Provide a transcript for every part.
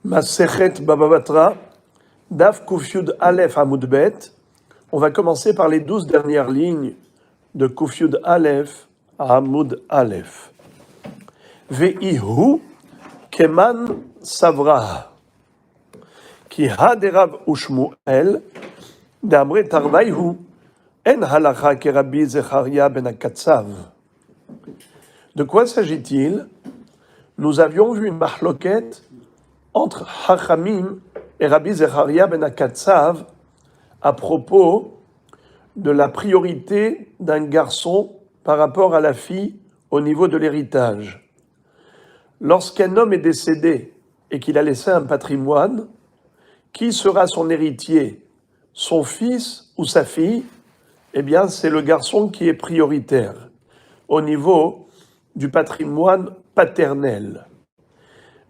Masechet Baba Batra, Daf Kuf Yud Aleph Amud Bet. On va commencer par les 12 dernières lignes de Kuf Yud Aleph à Amud Aleph. Ve'ihu Keman Savra Ki Haderav Ushmuel D'Amre Tarvaihu En Halacha Kerabi Zecharia Ben Akatsav. De quoi s'agit-il? Nous avions vu une mahloket entre Hachamim et Rabbi Zecharia ben Akatsav à propos de la priorité d'un garçon par rapport à la fille au niveau de l'héritage. Lorsqu'un homme est décédé et qu'il a laissé un patrimoine, qui sera son héritier? Son fils ou sa fille? Eh bien, c'est le garçon qui est prioritaire au niveau du patrimoine paternel.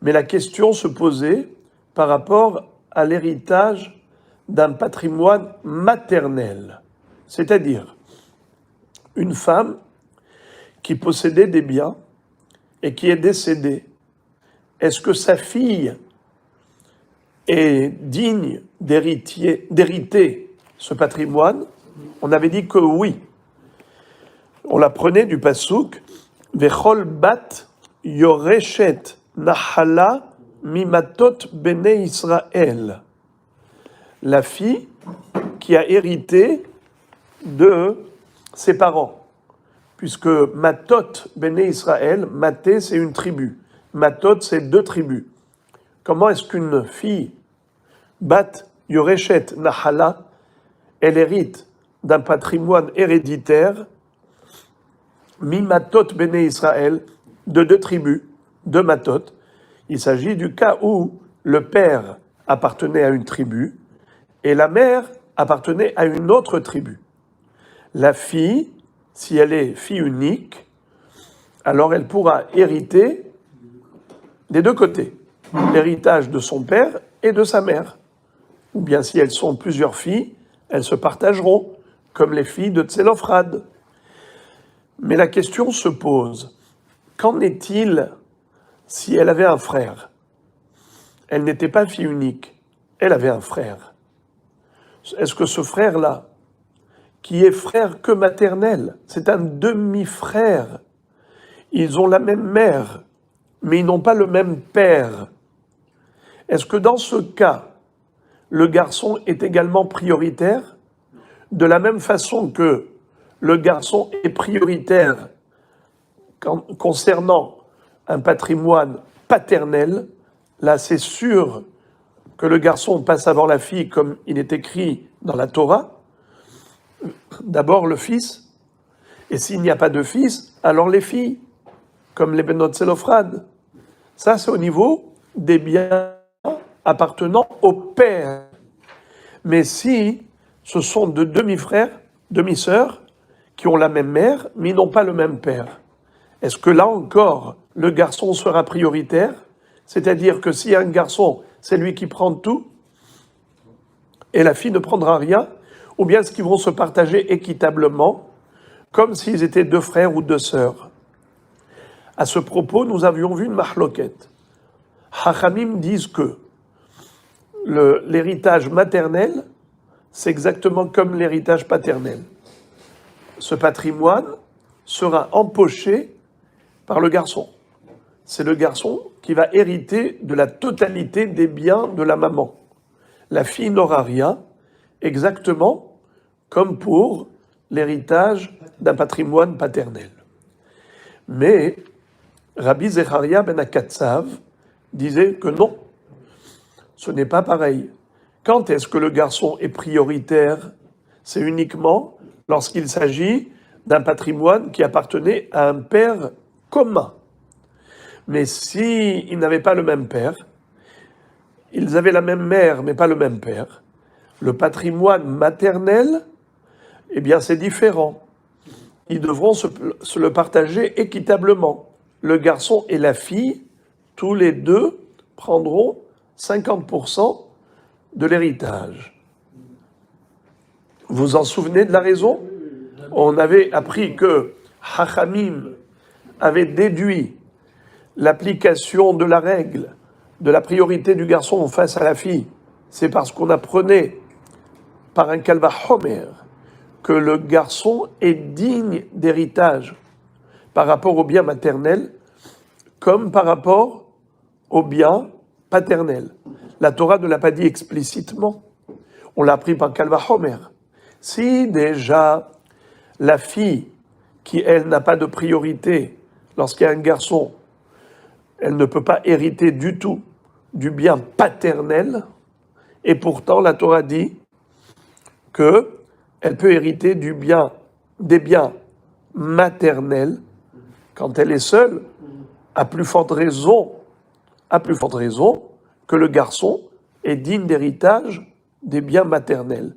Mais la question se posait par rapport à l'héritage d'un patrimoine maternel, c'est-à-dire une femme qui possédait des biens et qui est décédée. Est-ce que sa fille est digne d'hériter ce patrimoine? On avait dit que oui. On l'apprenait du passouk Vechol bat yoreshet Nahala mimatot bene Israël. La fille qui a hérité de ses parents. Puisque matot bene Israël, maté c'est une tribu. Matot c'est deux tribus. Comment est-ce qu'une fille, bat yoreshet Nahala, elle hérite d'un patrimoine héréditaire, mimatot bene Israël, de deux tribus, de matot? Il s'agit du cas où le père appartenait à une tribu et la mère appartenait à une autre tribu. La fille, si elle est fille unique, alors elle pourra hériter des deux côtés, l'héritage de son père et de sa mère. Ou bien si elles sont plusieurs filles, elles se partageront, comme les filles de Tselophrad. Mais la question se pose, qu'en est-il si elle avait un frère? Elle n'était pas fille unique, elle avait un frère. Est-ce que ce frère-là, qui est frère que maternel, c'est un demi-frère, ils ont la même mère, mais ils n'ont pas le même père. Est-ce que dans ce cas, le garçon est également prioritaire? De la même façon que le garçon est prioritaire concernant un patrimoine paternel, là c'est sûr que le garçon passe avant la fille comme il est écrit dans la Torah. D'abord le fils, et s'il n'y a pas de fils, alors les filles, comme les Benot Tselophrad. Ça c'est au niveau des biens appartenant au père. Mais si ce sont de demi-frères, demi-sœurs, qui ont la même mère, mais ils n'ont pas le même père, est-ce que là encore, le garçon sera prioritaire? C'est-à-dire que si un garçon, c'est lui qui prend tout, et la fille ne prendra rien, ou bien est-ce qu'ils vont se partager équitablement, comme s'ils étaient deux frères ou deux sœurs? À ce propos, nous avions vu une mahloket. Hachamim disent que l'héritage maternel, c'est exactement comme l'héritage paternel. Ce patrimoine sera empoché par le garçon. C'est le garçon qui va hériter de la totalité des biens de la maman. La fille n'aura rien, exactement comme pour l'héritage d'un patrimoine paternel. Mais Rabbi Zecharia ben Akatsav disait que non, ce n'est pas pareil. Quand est-ce que le garçon est prioritaire? C'est uniquement lorsqu'il s'agit d'un patrimoine qui appartenait à un père commun. Mais s'ils n'avaient pas le même père, ils avaient la même mère mais pas le même père, le patrimoine maternel, eh bien c'est différent. Ils devront se le partager équitablement. Le garçon et la fille, tous les deux, prendront 50% de l'héritage. Vous vous en souvenez de la raison? On avait appris que Hachamim avait déduit l'application de la règle de la priorité du garçon face à la fille, c'est parce qu'on apprenait par un Kal Vachomer que le garçon est digne d'héritage par rapport au bien maternel comme par rapport au bien paternel. La Torah ne l'a pas dit explicitement, on l'a appris par Kal Vachomer. Si déjà la fille, qui elle n'a pas de priorité lorsqu'il y a un garçon, elle ne peut pas hériter du tout du bien paternel, et pourtant la Torah dit qu'elle peut hériter des biens maternels quand elle est seule, à plus forte raison que le garçon est digne d'héritage des biens maternels.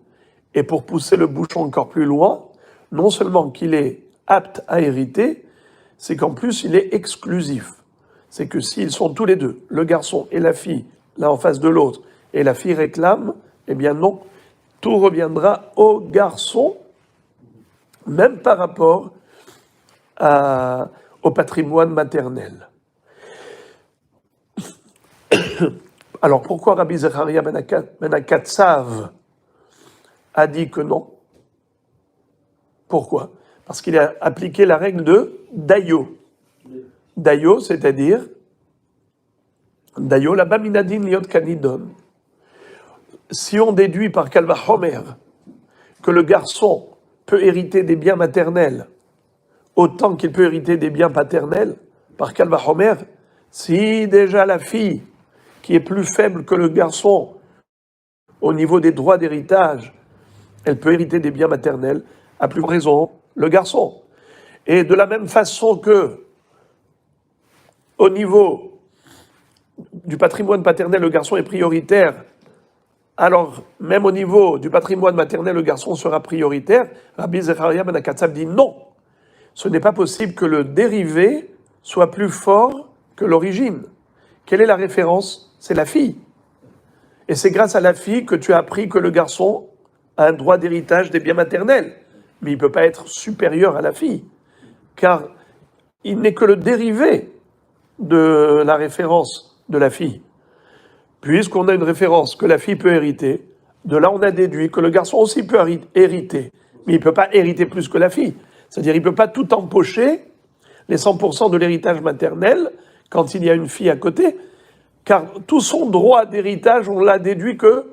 Et pour pousser le bouchon encore plus loin, non seulement qu'il est apte à hériter, c'est qu'en plus il est exclusif. C'est que s'ils sont tous les deux, le garçon et la fille, l'un en face de l'autre, et la fille réclame, eh bien non, tout reviendra au garçon, même par rapport au patrimoine maternel. Alors pourquoi Rabbi Zecharia ben Akatsav a dit que non? Pourquoi? Parce qu'il a appliqué la règle de Dayo. Dayo, c'est-à-dire Dayo, la Baminadin Liot Kanidon. Si on déduit par Kal Vachomer que le garçon peut hériter des biens maternels autant qu'il peut hériter des biens paternels, par Kal Vachomer, si déjà la fille, qui est plus faible que le garçon au niveau des droits d'héritage, elle peut hériter des biens maternels, à plus raison le garçon. Et de la même façon que, au niveau du patrimoine paternel, le garçon est prioritaire, alors même au niveau du patrimoine maternel, le garçon sera prioritaire. Rabbi Zecharia ben Akatsav dit non. Ce n'est pas possible que le dérivé soit plus fort que l'origine. Quelle est la référence? C'est la fille. Et c'est grâce à la fille que tu as appris que le garçon a un droit d'héritage des biens maternels. Mais il ne peut pas être supérieur à la fille, car il n'est que le dérivé de la référence de la fille. Puisqu'on a une référence que la fille peut hériter, de là on a déduit que le garçon aussi peut hériter, mais il ne peut pas hériter plus que la fille. C'est-à-dire il ne peut pas tout empocher, les 100% de l'héritage maternel, quand il y a une fille à côté, car tout son droit d'héritage, on l'a déduit que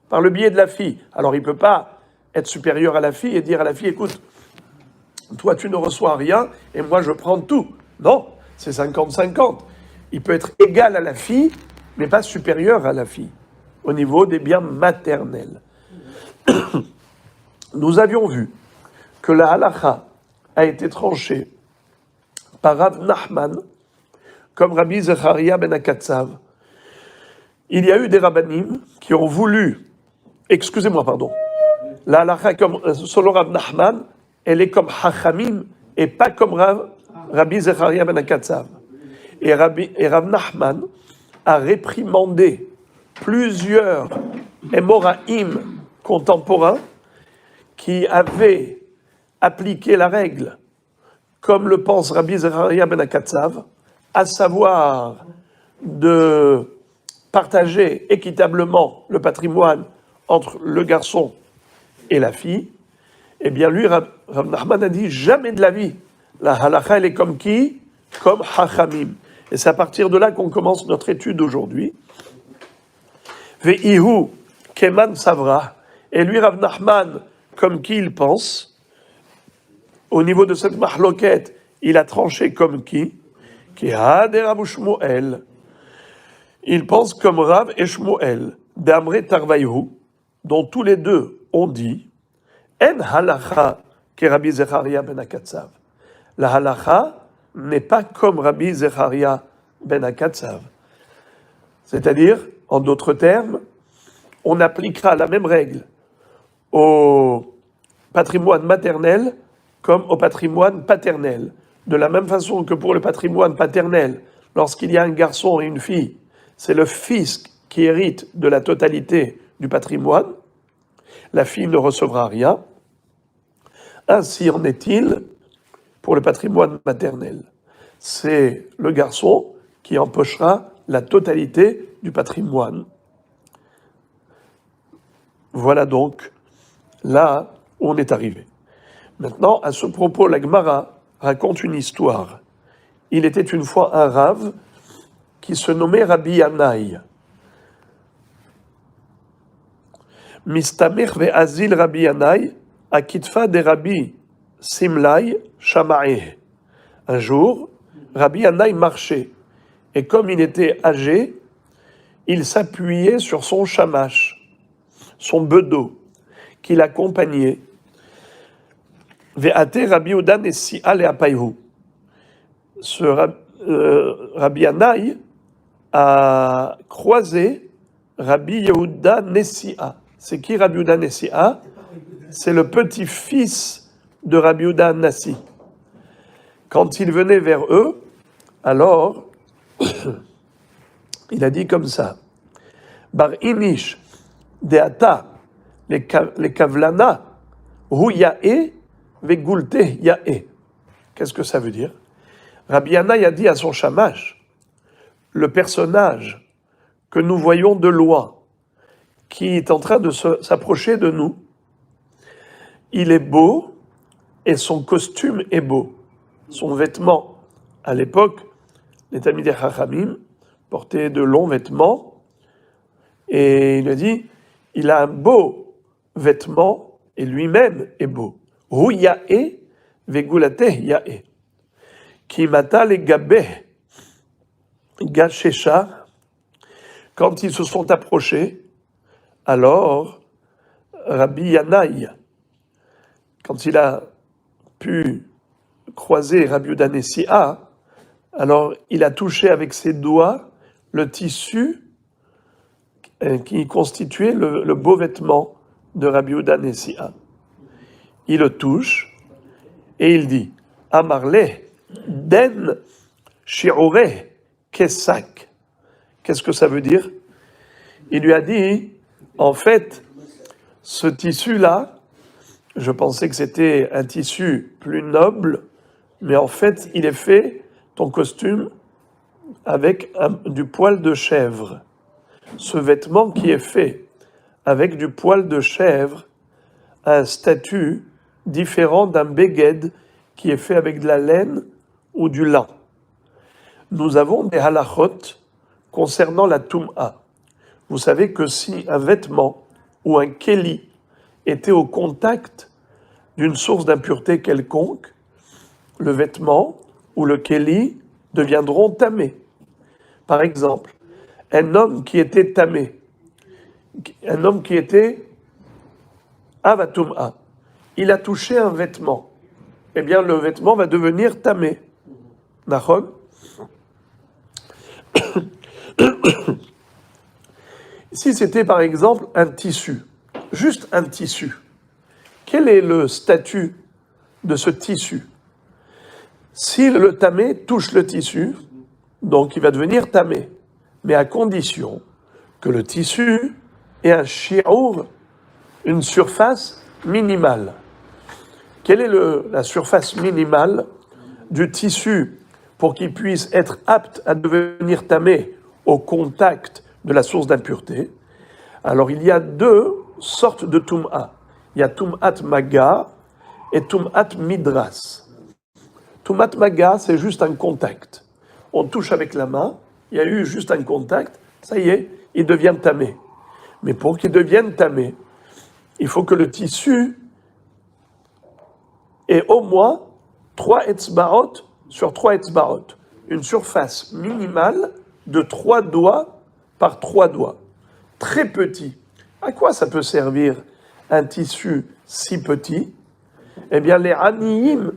par le biais de la fille. Alors il ne peut pas être supérieur à la fille et dire à la fille, écoute, toi tu ne reçois rien et moi je prends tout. Non, c'est 50-50. Il peut être égal à la fille, mais pas supérieur à la fille, au niveau des biens maternels. Nous avions vu que la halakha a été tranchée par Rav Nachman, comme Rabbi Zecharia ben Akatsav. Il y a eu des rabbanim qui ont voulu, la halakha selon Rav Nachman, elle est comme Hachamim et pas comme Rabbi Zecharia ben Akatsav. Et Rav Nachman a réprimandé plusieurs Emoraïm contemporains qui avaient appliqué la règle, comme le pense Rabbi Zecharia ben Akatsav, à savoir de partager équitablement le patrimoine entre le garçon et la fille. Eh bien lui, Rav Nachman a dit jamais de la vie. La halakha, elle est comme qui? Comme Hachamim. Et c'est à partir de là qu'on commence notre étude aujourd'hui. Ve'ihu keman savra. Et lui, Rav Nachman, comme qui il pense, au niveau de cette mahloket, il a tranché comme qui? Qui a des Rav Shmuel. Il pense comme Rav et Shmuel, d'Amre Tarvaïhu, dont tous les deux ont dit En halacha que Rabbi Zecharia ben Akatsav. La halacha n'est pas comme Rabbi Zecharia ben Akatsav. C'est-à-dire, en d'autres termes, on appliquera la même règle au patrimoine maternel comme au patrimoine paternel. De la même façon que pour le patrimoine paternel, lorsqu'il y a un garçon et une fille, c'est le fils qui hérite de la totalité du patrimoine, la fille ne recevra rien. Ainsi en est-il pour le patrimoine maternel. C'est le garçon qui empochera la totalité du patrimoine. Voilà donc là où on est arrivé. Maintenant, à ce propos, la Gemara raconte une histoire. Il était une fois un rave qui se nommait Rabbi Yanaï. Mistamich ve'azil Rabbi Yanaï, akitfa de Rabbi Simlai Shamaeh. Un jour, Rabbi Yanaï marchait, et comme il était âgé, il s'appuyait sur son shamash, son bedeau, qui l'accompagnait. Ve'ate Rabbi Yehuda Nesi'a le'apayhu. Ce Rabbi Yanaï a croisé Rabbi Yehuda Nesi'a. C'est qui Rabbi Yehuda Nesi'a? C'est le petit-fils de Rabbi Yehuda Nassi. Quand il venait vers eux, alors il a dit comme ça: Bar inish deata les kavlana hu yae vegulte yae. Qu'est-ce que ça veut dire? Rabbi Yanaï a dit à son shamash: le personnage que nous voyons de loin, qui est en train de s'approcher de nous, il est beau et son costume est beau. Son vêtement, à l'époque, les Talmidei Chachamim portaient de longs vêtements, et il a dit, il a un beau vêtement et lui-même est beau. Hu yae vegulate yae. Ki mata le gabe gashesha. Quand ils se sont approchés, alors Rabbi Yanaï, quand il a pu croiser Rabbi Yehuda Nesi'a, alors il a touché avec ses doigts le tissu qui constituait le beau vêtement de Rabbi Yehuda Nesi'a. Il le touche et il dit: Amarle den shi'ore kesak. Qu'est-ce que ça veut dire? Il lui a dit, en fait, ce tissu-là, je pensais que c'était un tissu plus noble, mais en fait, il est fait, ton costume, avec du poil de chèvre. Ce vêtement qui est fait avec du poil de chèvre a un statut différent d'un beged qui est fait avec de la laine ou du lin. Nous avons des halachot concernant la tum'a. Vous savez que si un vêtement ou un keli était au contact d'une source d'impureté quelconque, le vêtement ou le keli deviendront tamés. Par exemple, un homme qui était tamé, un homme qui était avatum'a, il a touché un vêtement, eh bien le vêtement va devenir tamé. Nachon? Si c'était par exemple un tissu, juste un tissu, quel est le statut de ce tissu? Si le tamé touche le tissu, donc il va devenir tamé, mais à condition que le tissu ait un shi'ur, une surface minimale. Quelle est la surface minimale du tissu pour qu'il puisse être apte à devenir tamé au contact de la source d'impureté? Alors il y a deux sortes de tum'a. Il y a tum'at maga et tum'at midras. Tum'at maga, c'est juste un contact. On touche avec la main, il y a eu juste un contact, ça y est, il devient tamé. Mais pour qu'il devienne tamé, il faut que le tissu ait au moins 3 etzbaot sur 3 etzbaot. Une surface minimale de 3 doigts par 3 doigts. Très petit. À quoi ça peut servir un tissu si petit? Eh bien, les aniyim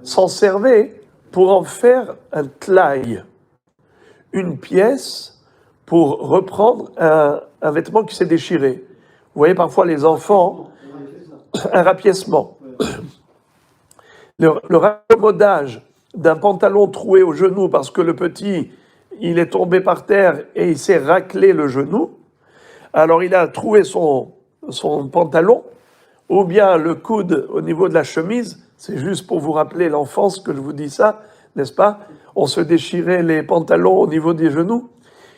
s'en servaient pour en faire un tlaï, une pièce pour reprendre un vêtement qui s'est déchiré. Vous voyez parfois les enfants, un rapiècement. Le raccommodage d'un pantalon troué au genou parce que le petit, il est tombé par terre et il s'est raclé le genou. Alors il a troué son pantalon, ou bien le coude au niveau de la chemise. C'est juste pour vous rappeler l'enfance que je vous dis ça, n'est-ce pas? On se déchirait les pantalons au niveau des genoux.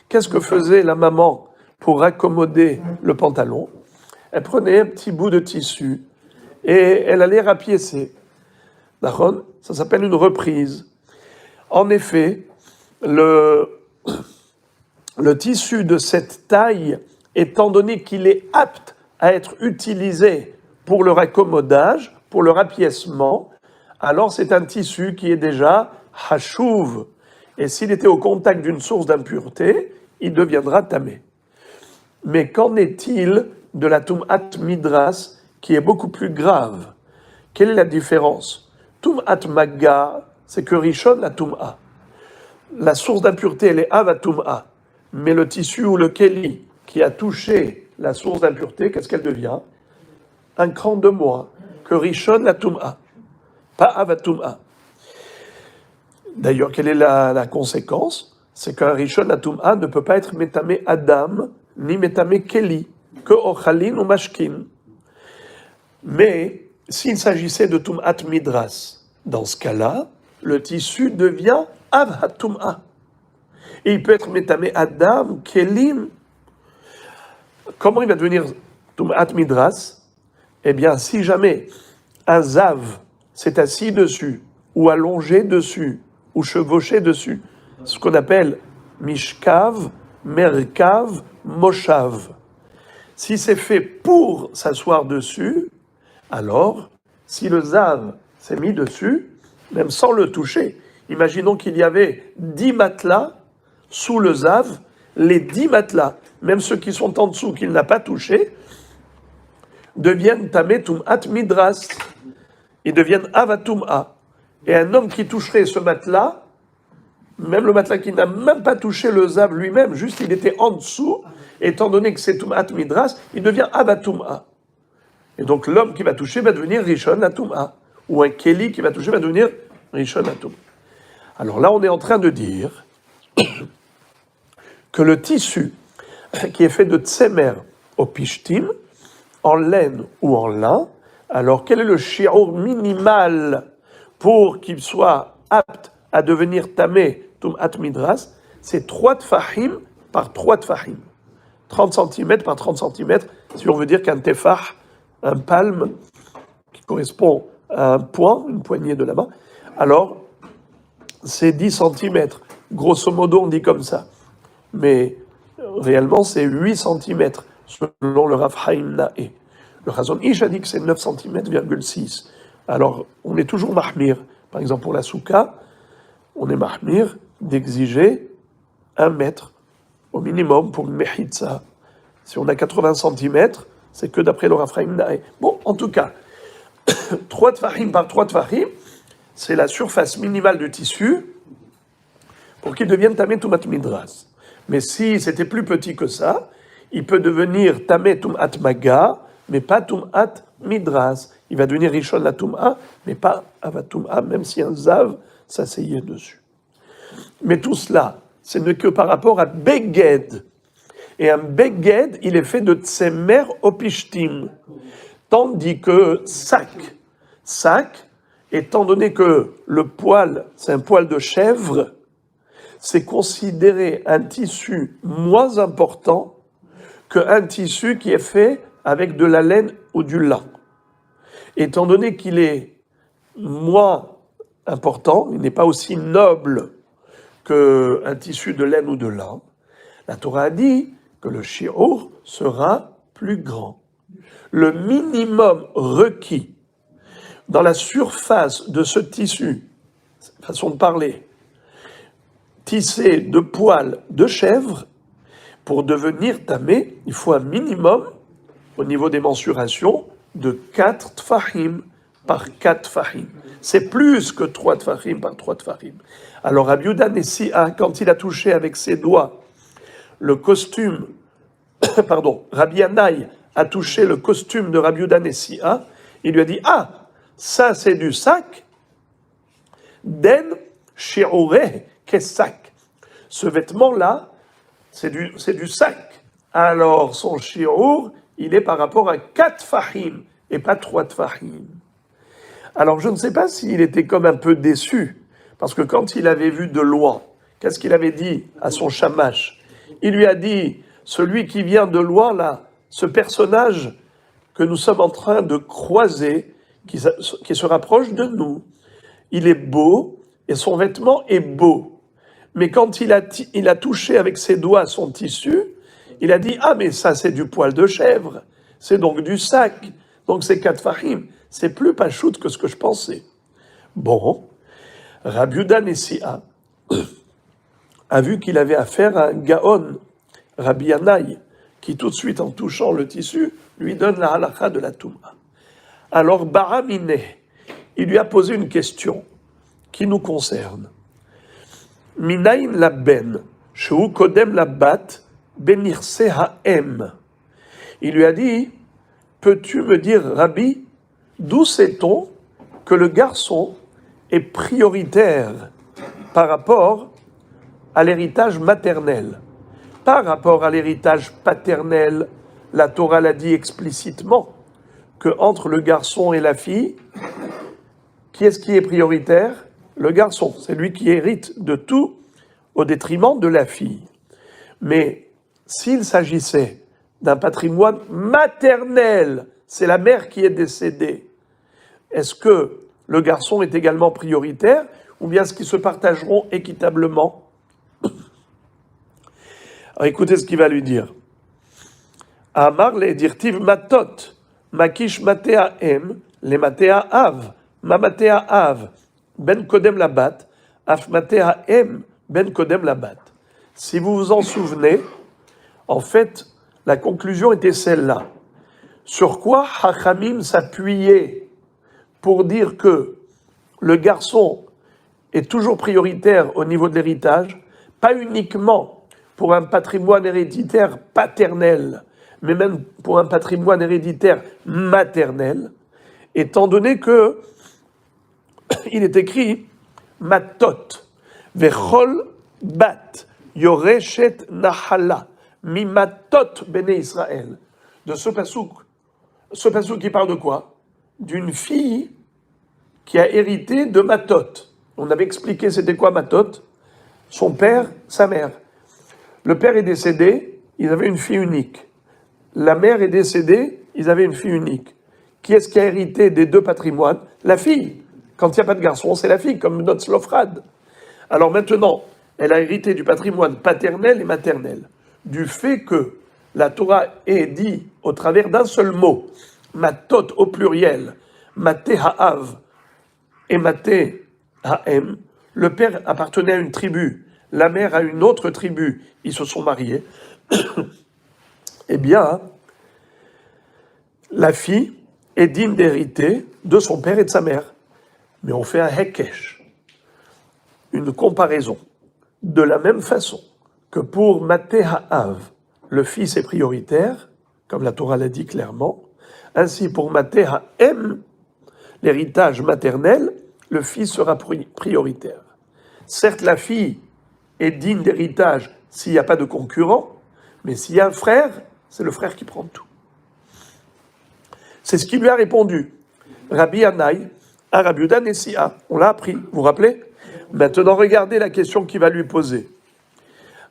qu'est-ce que faisait la maman pour raccommoder le pantalon? Elle prenait un petit bout de tissu et elle allait rapiécer. D'accord? Ça s'appelle une reprise. En effet, le tissu de cette taille, étant donné qu'il est apte à être utilisé pour le raccommodage, pour le rapiècement, alors c'est un tissu qui est déjà hachouv. Et s'il était au contact d'une source d'impureté, il deviendra tamé. Mais qu'en est-il de la Tum'at Midras, qui est beaucoup plus grave? Quelle est la différence? Tum'at Magga, c'est que Rishon la Tum'a. La source d'impureté, elle est Ava Tum'a. Mais le tissu ou le Keli qui a touché la source d'impureté, qu'est-ce qu'elle devient? Un cran de moins que Rishon la Tum'a, pas Ava Tum'a. D'ailleurs, quelle est la conséquence? C'est qu'un Rishon la Tum'a ne peut pas être Métamé Adam, ni Métamé Keli, que Ochalin ou Mashkin. Mais s'il s'agissait de Tum'at Midras, dans ce cas-là, le tissu devient Avha Tum'a. Et il peut être Métamé Adam, Kelim. Comment il va devenir Tum'at Midras? Eh bien, si jamais un Zav s'est assis dessus, ou allongé dessus, ou chevauché dessus, ce qu'on appelle Mishkav, Merkav, Moshav. Si c'est fait pour s'asseoir dessus, alors, si le Zav s'est mis dessus, même sans le toucher, imaginons qu'il y avait 10 matelas sous le Zav, les 10 matelas, même ceux qui sont en dessous, qu'il n'a pas touchés, deviennent Tamé Tum'at Midras. Ils deviennent Avatum'a. Et un homme qui toucherait ce matelas, même le matelas qui n'a même pas touché le Zav lui-même, juste il était en dessous, étant donné que c'est Tum'at Midras, il devient Avatum'a. Et donc l'homme qui va toucher va devenir Rishon la Tum'a. Ou un Keli qui va toucher va devenir Rishon la Tum'a. Alors là, on est en train de dire que le tissu qui est fait de tsemer au pishtim, en laine ou en lin, alors quel est le shi'ur minimal pour qu'il soit apte à devenir tamé tum'at midras? C'est 3 tfahim par 3 tfahim. 30 cm par 30 cm, si on veut dire qu'un tefah, un palme, qui correspond à un poing, une poignée de la main, alors c'est 10 cm. Grosso modo, on dit comme ça. Mais réellement, c'est 8 cm, selon le Rav Chaim Naé. Le Chazon Ish a dit que c'est 9 cm,6. Alors, on est toujours mahmir. Par exemple, pour la souka, on est mahmir d'exiger 1 mètre au minimum pour une mechitza. Si on a 80 cm, c'est que d'après le Rav Chaim Naé. Bon, en tout cas, 3 tfahim par 3 tfahim, c'est la surface minimale du tissu pour qu'il devienne tamé tumat midras. Mais si c'était plus petit que ça, il peut devenir tamé tumat maga, mais pas tumat midras. Il va devenir rishon la tum'a, mais pas avatum'a, même si un zav s'asseyait dessus. Mais tout cela, ce n'est que par rapport à beged. Et un beged, il est fait de tsemer opishtim. Tandis que sac, étant donné que le poil, c'est un poil de chèvre, c'est considéré un tissu moins important qu'un tissu qui est fait avec de la laine ou du lin. Étant donné qu'il est moins important, il n'est pas aussi noble qu'un tissu de laine ou de lin, la Torah a dit que le shi'ur sera plus grand. Le minimum requis dans la surface de ce tissu, façon de parler, tissé de poils de chèvre, pour devenir tamé, il faut un minimum, au niveau des mensurations, de 4 tfahim par 4 tfahim. C'est plus que 3 tfahim par 3 tfahim. Alors Rabbi Yehuda Nessi'a, quand il a touché avec ses doigts le costume, Rabbi Yannai a touché le costume de Rabbi Yehuda Nessi'a, il lui a dit, ah, ça c'est du sac, den shi'ureh kesak. Ce vêtement-là, c'est du sac. Alors son shi'ur, il est par rapport à 4 fahim et pas 3 tfahim. Alors je ne sais pas s'il était comme un peu déçu, parce que quand il avait vu de loin, qu'est-ce qu'il avait dit à son shamash? Il lui a dit, celui qui vient de loin là, ce personnage que nous sommes en train de croiser, qui se rapproche de nous, il est beau et son vêtement est beau. Mais quand il a touché avec ses doigts son tissu, il a dit, ah mais ça c'est du poil de chèvre, c'est donc du sac, donc c'est 4 fahim, c'est plus pachout que ce que je pensais. Bon, Rabbi Yehuda Nessia a vu qu'il avait affaire à un Gaon, Rabbi Yanaï, qui tout de suite en touchant le tissu, lui donne la halakha de la Touma. Alors Baramine, il lui a posé une question qui nous concerne. Minaïn la ben, sheu kodem la bat, benirse ha'em. Il lui a dit, peux-tu me dire, Rabbi, d'où sait-on que le garçon est prioritaire par rapport à l'héritage maternel? Par rapport à l'héritage paternel, la Torah l'a dit explicitement que entre le garçon et la fille, qui est-ce qui est prioritaire? Le garçon, c'est lui qui hérite de tout au détriment de la fille. Mais s'il s'agissait d'un patrimoine maternel, c'est la mère qui est décédée, est-ce que le garçon est également prioritaire ou bien est-ce qu'ils se partageront équitablement? Alors écoutez ce qu'il va lui dire. Amar le dirtiv matot, makish matea em, le matea av, ma matea av, ben kodem labat, af matea em, ben kodem labat. Si vous vous en souvenez, en fait, la conclusion était celle-là. Sur quoi Hachamim s'appuyait pour dire que le garçon est toujours prioritaire au niveau de l'héritage, pas uniquement pour un patrimoine héréditaire paternel, mais même pour un patrimoine héréditaire maternel, étant donné que il est écrit matot vechol bat yoreshet nahala mimatot bene Israël. De ce pasouk qui parle de quoi? D'une fille qui a hérité de matot. On avait expliqué c'était quoi matot? Son père, sa mère. Le père est décédé, ils avaient une fille unique. La mère est décédée, ils avaient une fille unique. Qui est-ce qui a hérité des deux patrimoines? La fille. Quand il n'y a pas de garçon, c'est la fille, comme notre Slofrad. Alors maintenant, elle a hérité du patrimoine paternel et maternel. Du fait que la Torah est dit au travers d'un seul mot, matot au pluriel, maté ha'av et maté ha'em, le père appartenait à une tribu, la mère à une autre tribu, ils se sont mariés, eh bien, la fille est digne d'hériter de son père et de sa mère. Mais on fait un hekesh, une comparaison. De la même façon que pour Maté Ha'av, le fils est prioritaire, comme la Torah l'a dit clairement, ainsi pour Maté Ha'em, l'héritage maternel, le fils sera prioritaire. Certes, la fille est digne d'héritage s'il n'y a pas de concurrent, mais s'il y a un frère, c'est le frère qui prend tout. C'est ce qui lui a répondu Rabbi Yanaï à Rabbi Yehuda Nessia. On l'a appris, vous vous rappelez? Maintenant, regardez la question qu'il va lui poser.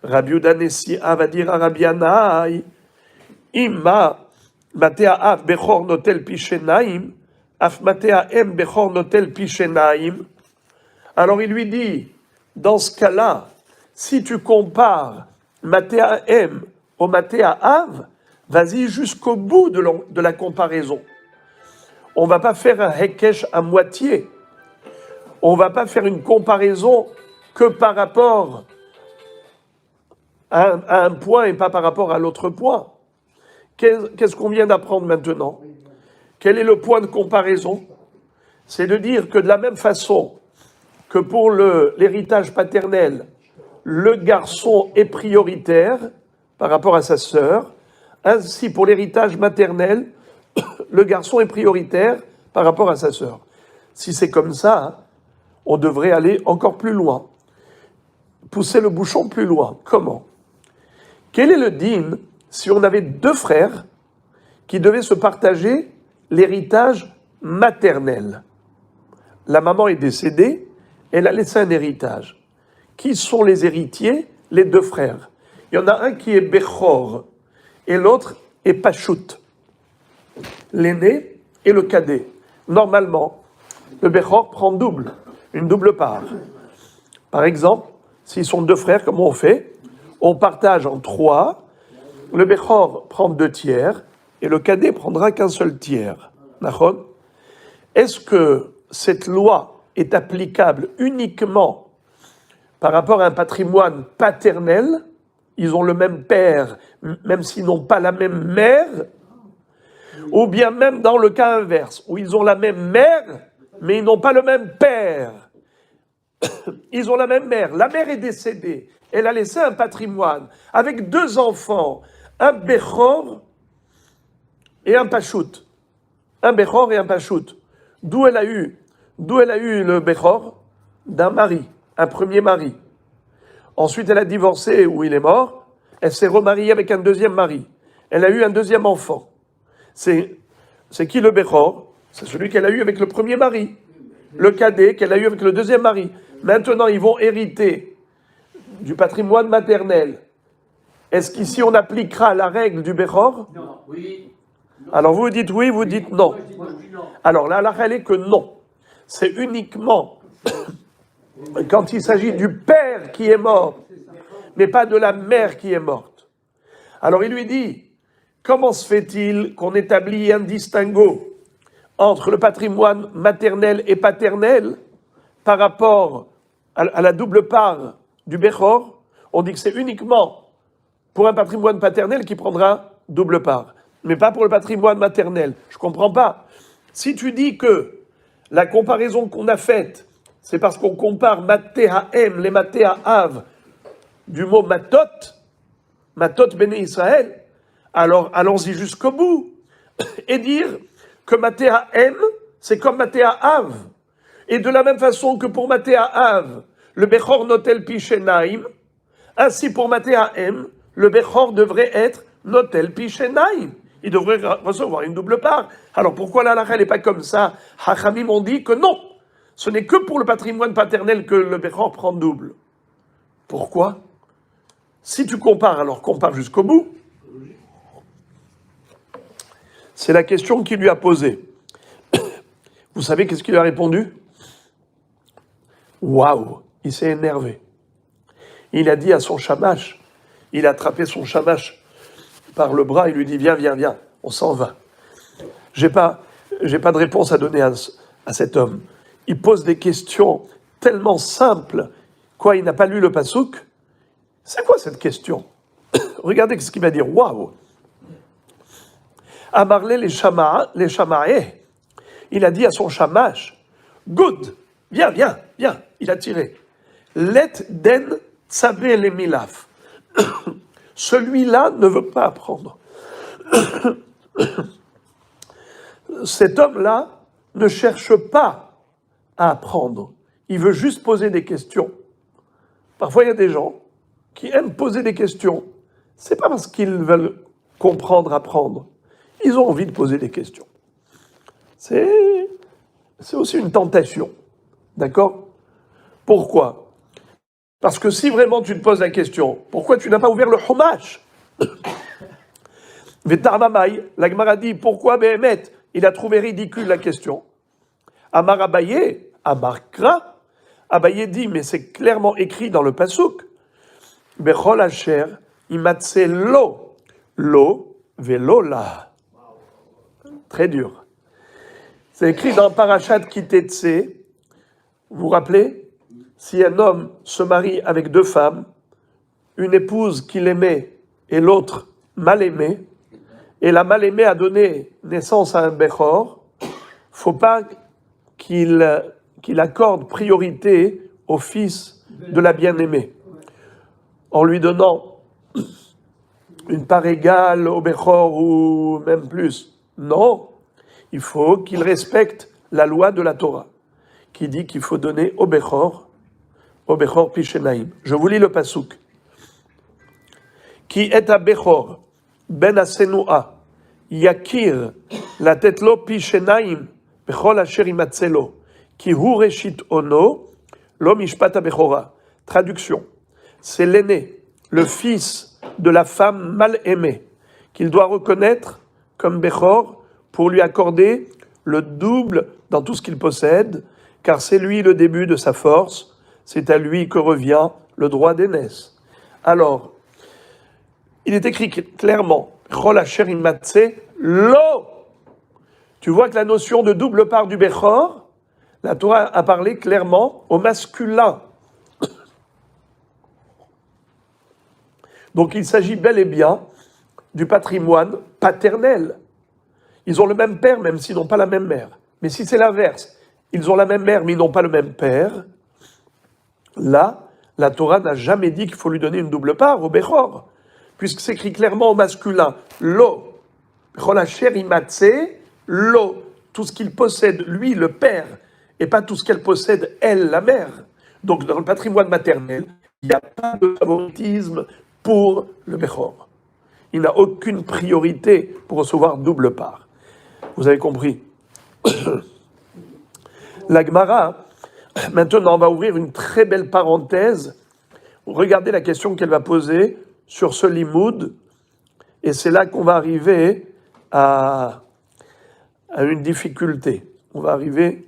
Rabbi Yehuda Nessia va dire à Rabbi Yanaï, Imma matea av bechor notel pishenaim, af matea em bechor notel pishenaim. Alors il lui dit, dans ce cas-là, si tu compares matea em au matea av, vas-y jusqu'au bout de la comparaison. On ne va pas faire un hekesh à moitié. On ne va pas faire une comparaison que par rapport à un point et pas par rapport à l'autre point. Qu'est-ce qu'on vient d'apprendre maintenant? Quel est le point de comparaison? C'est de dire que de la même façon que pour l'héritage paternel, le garçon est prioritaire par rapport à sa sœur, ainsi pour l'héritage maternel, le garçon est prioritaire par rapport à sa sœur. Si c'est comme ça, on devrait aller encore plus loin, pousser le bouchon plus loin. Comment? Quel est le din si on avait deux frères qui devaient se partager l'héritage maternel? La maman est décédée, elle a laissé un héritage. Qui sont les héritiers? Les deux frères. il y en a un qui est Bechor et l'autre est Pashut. L'aîné et le cadet. Normalement, le Bechor prend double, une double part. Par exemple, s'ils sont deux frères, comme on fait, on partage en 3, le Bechor prend 2 tiers et le cadet prendra qu'un seul tiers. D'accord ? Est-ce que cette loi est applicable uniquement par rapport à un patrimoine paternel? Ils ont le même père, même s'ils n'ont pas la même mère, ou bien même dans le cas inverse, où ils ont la même mère, mais ils n'ont pas le même père. Ils ont la même mère. La mère est décédée. Elle a laissé un patrimoine avec 2 enfants, un Bechor et un Pashut. Un Bechor et un Pashut. D'où elle a eu le Bechor? D'un mari, un premier mari. Ensuite, elle a divorcé où il est mort. Elle s'est remariée avec un deuxième mari. Elle a eu un deuxième enfant. C'est qui le Bechor? C'est celui qu'elle a eu avec le premier mari. Le cadet qu'elle a eu avec le deuxième mari. Maintenant, ils vont hériter du patrimoine maternel. Est-ce qu'ici, on appliquera la règle du Bechor? Non, oui. Alors, vous dites oui, vous dites non. Alors, là, la règle est que non. C'est uniquement quand il s'agit du père qui est mort, mais pas de la mère qui est morte. Alors, il lui dit, comment se fait-il qu'on établit un distinguo entre le patrimoine maternel et paternel par rapport à la double part du Bechor? On dit que c'est uniquement pour un patrimoine paternel qui prendra double part, mais pas pour le patrimoine maternel. Je ne comprends pas. Si tu dis que la comparaison qu'on a faite, c'est parce qu'on compare Matéhaem, les Matéhaav, du mot Matot Béné Israël, alors allons-y jusqu'au bout et dire que Matéhaem, c'est comme Matéhaav. Et de la même façon que pour Matéhaav, le Bechor notel Pishenaim, ainsi pour Matéhaem, le Bechor devrait être notel Pishenaim. Il devrait recevoir une double part. Alors pourquoi la halakha n'est pas comme ça? Hachamim ont dit que non, ce n'est que pour le patrimoine paternel que le Bechor prend double. Pourquoi? Si tu compares, alors compare jusqu'au bout. C'est la question qu'il lui a posée. Vous savez qu'est-ce qu'il a répondu? Waouh, il s'est énervé. Il a dit à son shamash, il a attrapé son shamash par le bras, il lui dit viens, on s'en va. J'ai pas de réponse à donner à cet homme. Il pose des questions tellement simples. Quoi, il n'a pas lu le pasouk? C'est quoi cette question? Regardez ce qu'il va dire. Waouh! Amarle les shamae. Il a dit à son shamash, good, viens. Il a tiré. Let den tsabe le milaf. Celui-là ne veut pas apprendre. Cet homme-là ne cherche pas à apprendre. Il veut juste poser des questions. Parfois, il y a des gens qui aiment poser des questions. C'est pas parce qu'ils veulent comprendre, apprendre. Ils ont envie de poser des questions. C'est aussi une tentation. D'accord? Pourquoi? Parce que si vraiment tu te poses la question, pourquoi tu n'as pas ouvert le Chumash? Vetarmamai, la Gemara dit, pourquoi Behemet? Il a trouvé ridicule la question. Amar Abaye, Amar Kra. Abaye dit, mais c'est clairement écrit dans le Pasuk. Bechol Asher, Imatse Lo, Velola. Très dur. C'est écrit dans Parashat Kitetse. Vous vous rappelez? Si un homme se marie avec 2 femmes, une épouse qu'il aimait et l'autre mal aimée, et la mal aimée a donné naissance à un Bechor, faut pas qu'il accorde priorité au fils de la bien-aimée, en lui donnant une part égale au Bechor ou même plus. Non, il faut qu'il respecte la loi de la Torah, qui dit qu'il faut donner au Bechor Pishenaim. Je vous lis le pasuk. Qui est à Bechor, ben asenua, yakir, la tetlo Pishenaim, bechol asher imatzelo, ki hu reshit ono, lo mishpat Bechora. Traduction. C'est l'aîné le fils de la femme mal aimée, qu'il doit reconnaître comme Bechor pour lui accorder le double dans tout ce qu'il possède, car c'est lui le début de sa force, c'est à lui que revient le droit d'aînesse. Alors, il est écrit clairement, Chol Asher Imatse Lo. Tu vois que la notion de double part du Bechor, la Torah a parlé clairement au masculin. Donc il s'agit bel et bien du patrimoine paternel. Ils ont le même père, même s'ils n'ont pas la même mère. Mais si c'est l'inverse, ils ont la même mère, mais ils n'ont pas le même père, là, la Torah n'a jamais dit qu'il faut lui donner une double part au Bechor, puisque c'est écrit clairement au masculin, Lo, Chol Asher Imatse, Lo, tout ce qu'il possède, lui, le père, et pas tout ce qu'elle possède, elle, la mère. Donc dans le patrimoine maternel, il n'y a pas de favoritisme pour le Bechor. Il n'a aucune priorité pour recevoir double part. Vous avez compris. La Gemara, maintenant, on va ouvrir une très belle parenthèse. Regardez la question qu'elle va poser sur ce limoud. Et c'est là qu'on va arriver à une difficulté. On va arriver...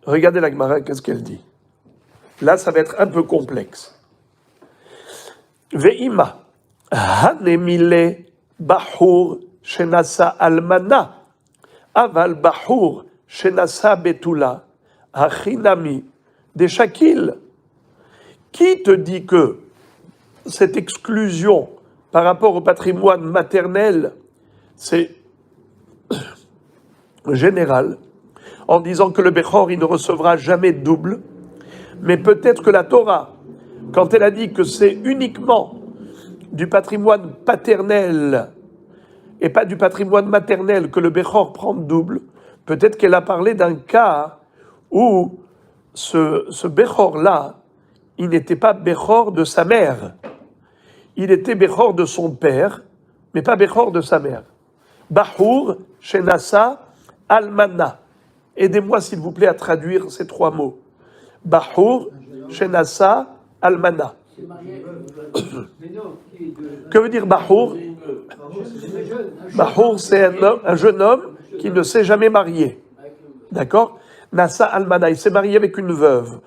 Regardez la Gemara, qu'est-ce qu'elle dit. Là, ça va être un peu complexe. Ve'ima, hanemile bahur shenasa almana, aval bahur shenasa betula, achinami de shakil. Qui te dit que cette exclusion par rapport au patrimoine maternel, c'est général, en disant que le Bechor, il ne recevra jamais double, mais peut-être que la Torah, quand elle a dit que c'est uniquement du patrimoine paternel et pas du patrimoine maternel que le Bechor prend double, peut-être qu'elle a parlé d'un cas où ce Bechor-là, il n'était pas Bechor de sa mère. Il était Bechor de son père, mais pas Bechor de sa mère. Bahur, Shenasa, Almana. Aidez-moi, s'il vous plaît, à traduire ces trois mots. Bahur, Shenasa, Almana. Que veut dire Bahur? Bahur, c'est un jeune homme qui ne s'est jamais marié. D'accord? Nasa, Almana, il s'est marié avec une veuve.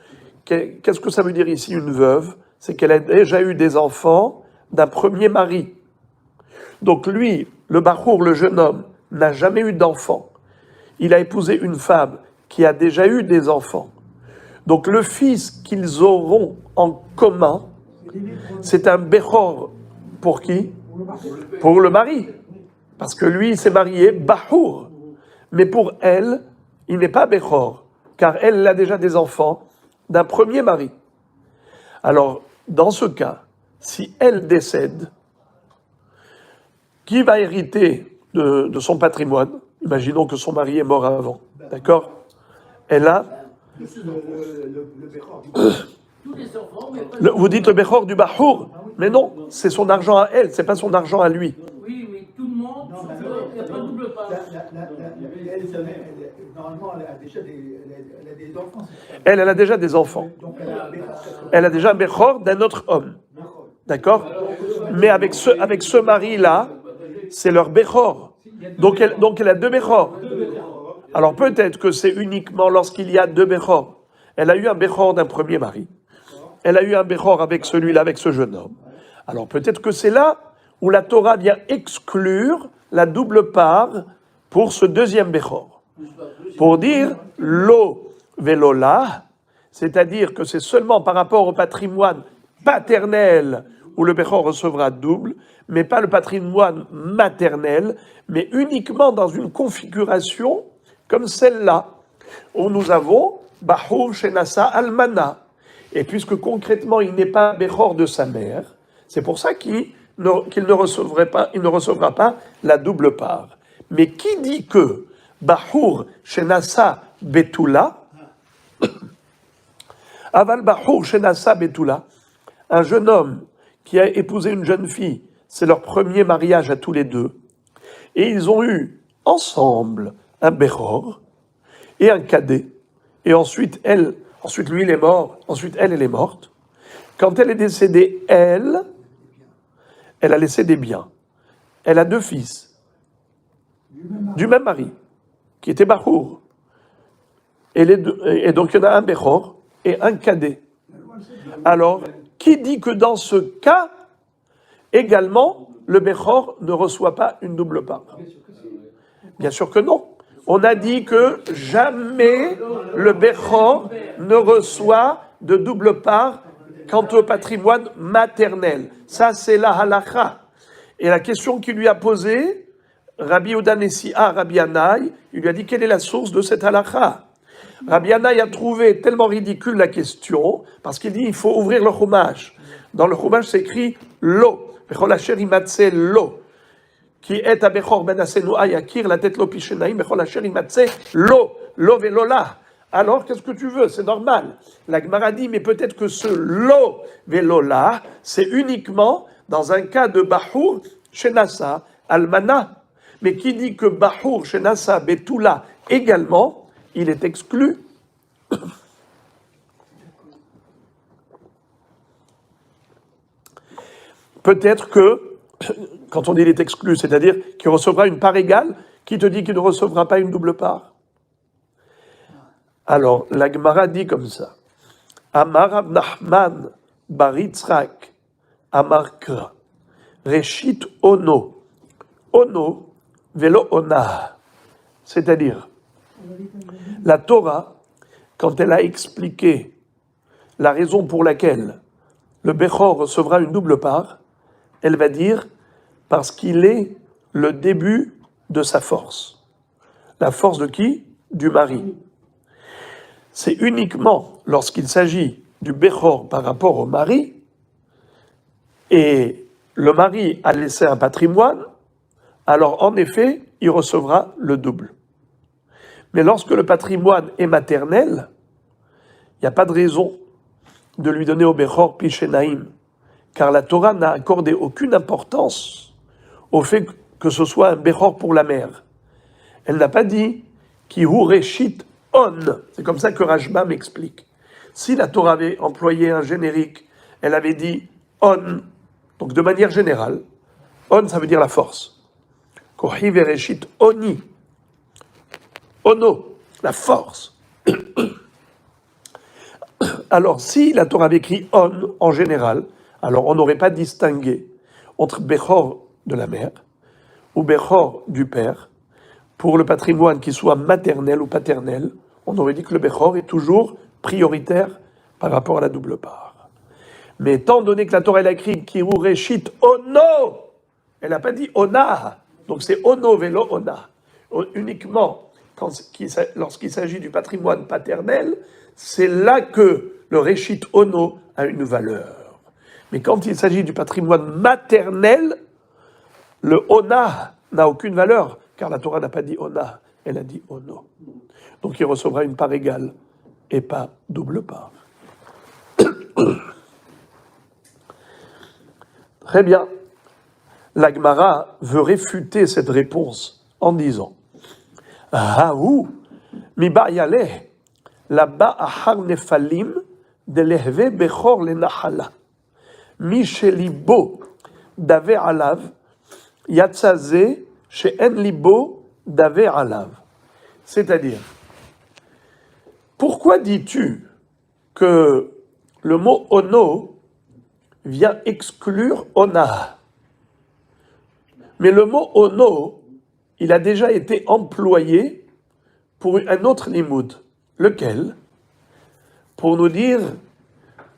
Qu'est-ce que ça veut dire ici, une veuve? C'est qu'elle a déjà eu des enfants d'un premier mari. Donc lui, le Bahur, le jeune homme, n'a jamais eu d'enfant. Il a épousé une femme qui a déjà eu des enfants. Donc le fils qu'ils auront en commun, c'est un Bechor. Pour qui? Pour le mari. Parce que lui, il s'est marié Bahur. Mais pour elle, il n'est pas Bechor. Car elle a déjà des enfants d'un premier mari. Alors, dans ce cas, si elle décède, qui va hériter de son patrimoine? Imaginons que son mari est mort avant. D'accord? Elle a... Vous dites le Bechor du Bahur, mais non, c'est son argent à elle, c'est pas son argent à lui. Oui, mais tout le monde, il n'y a pas de double part. Normalement, elle a déjà des enfants. Elle a déjà des enfants. Elle a déjà un Bechor d'un autre homme. D'accord? Mais avec ce mari-là, c'est leur Bechor. Donc elle a deux Bechor. Alors peut-être que c'est uniquement lorsqu'il y a deux Bechor. Elle a eu un Bechor d'un premier mari. Elle a eu un Bechor avec celui-là, avec ce jeune homme. Alors peut-être que c'est là où la Torah vient exclure la double part pour ce deuxième Bechor. Pour dire lo velola, c'est-à-dire que c'est seulement par rapport au patrimoine paternel où le Bechor recevra double, mais pas le patrimoine maternel, mais uniquement dans une configuration comme celle-là, où nous avons Bahur Shenasa Almana. Et puisque concrètement il n'est pas Bechor de sa mère, c'est pour ça qu'il ne recevra pas la double part. Mais qui dit que Bahur Shenasa Betula, Aval Bahur Shenasa Betula, un jeune homme qui a épousé une jeune fille, c'est leur premier mariage à tous les deux, et ils ont eu ensemble un Bechor et un cadet, et ensuite lui il est mort, ensuite elle est morte, Quand elle est décédée, elle a laissé des biens. Elle a 2 fils, du même mari, qui était Bachour. Et donc il y en a un Bechor et un cadet. Alors, qui dit que dans ce cas, également, le Bechor ne reçoit pas une double part? Bien sûr que non. On a dit que jamais le Bechor ne reçoit de double part quant au patrimoine maternel. Ça, c'est la halakha. Et la question qu'il lui a posée, Rabbi Yehuda Nessia, Rabbi Anaï, il lui a dit quelle est la source de cette halakha. Rabbi Anaï a trouvé tellement ridicule la question, parce qu'il dit il faut ouvrir le chumash. Dans le chumash, c'est écrit lo, bechol asher imatse lo, qui est à bechor ben asenu ayakir, la tête lo pishenaim, bechol asher imatse lo, lo velola. Alors, qu'est-ce que tu veux? C'est normal. La Gemara dit, mais peut-être que ce lo velola, c'est uniquement dans un cas de Bahour Shenasa Almana. Mais qui dit que Bahour Shenasa Betula également, il est exclu. Peut-être que, quand on dit il est exclu, c'est-à-dire qu'il recevra une part égale, qui te dit qu'il ne recevra pas une double part? Alors, la Gemara dit comme ça. Amar Rav Nachman bar Yitzchak Amar Kra Reshit Ono Ono Velo Ona. C'est-à-dire, la Torah, quand elle a expliqué la raison pour laquelle le Bechor recevra une double part, elle va dire parce qu'il est le début de sa force. La force de qui? Du mari. C'est uniquement lorsqu'il s'agit du Bechor par rapport au mari, et le mari a laissé un patrimoine, alors en effet, il recevra le double. Mais lorsque le patrimoine est maternel, il n'y a pas de raison de lui donner au Bechor Pishenaim, car la Torah n'a accordé aucune importance au fait que ce soit un Bechor pour la mère. Elle n'a pas dit Ki hu reshit on. C'est comme ça que Rashba m'explique. Si la Torah avait employé un générique, elle avait dit on, donc de manière générale, on ça veut dire la force. Kohi vereshit oni. Ono, la force. Alors, si la Torah avait écrit on en général, alors on n'aurait pas distingué entre Bechor de la mère ou Bechor du père. Pour le patrimoine qui soit maternel ou paternel, on aurait dit que le Bechor est toujours prioritaire par rapport à la double part. Mais étant donné que la Torah elle a écrit Kiru Reshit Ono, elle n'a pas dit Ona, donc c'est Ono Velo Ona. Uniquement lorsqu'il s'agit du patrimoine paternel, c'est là que le Reshit Ono a une valeur. Mais quand il s'agit du patrimoine maternel, le Ona n'a aucune valeur, car la Torah n'a pas dit Ona, elle a dit Ono. Donc il recevra une part égale et pas double part. Très bien. La Gemara veut réfuter cette réponse en disant Haou mi ba'yaleh la ba'ahar nefalim de lehve bechor le nahala mi shelibo dave alav yatsaze she'en libo dave alav. C'est-à-dire, pourquoi dis-tu que le mot ono vient exclure ona? Mais le mot ono, il a déjà été employé pour un autre limoud. Lequel? Pour nous dire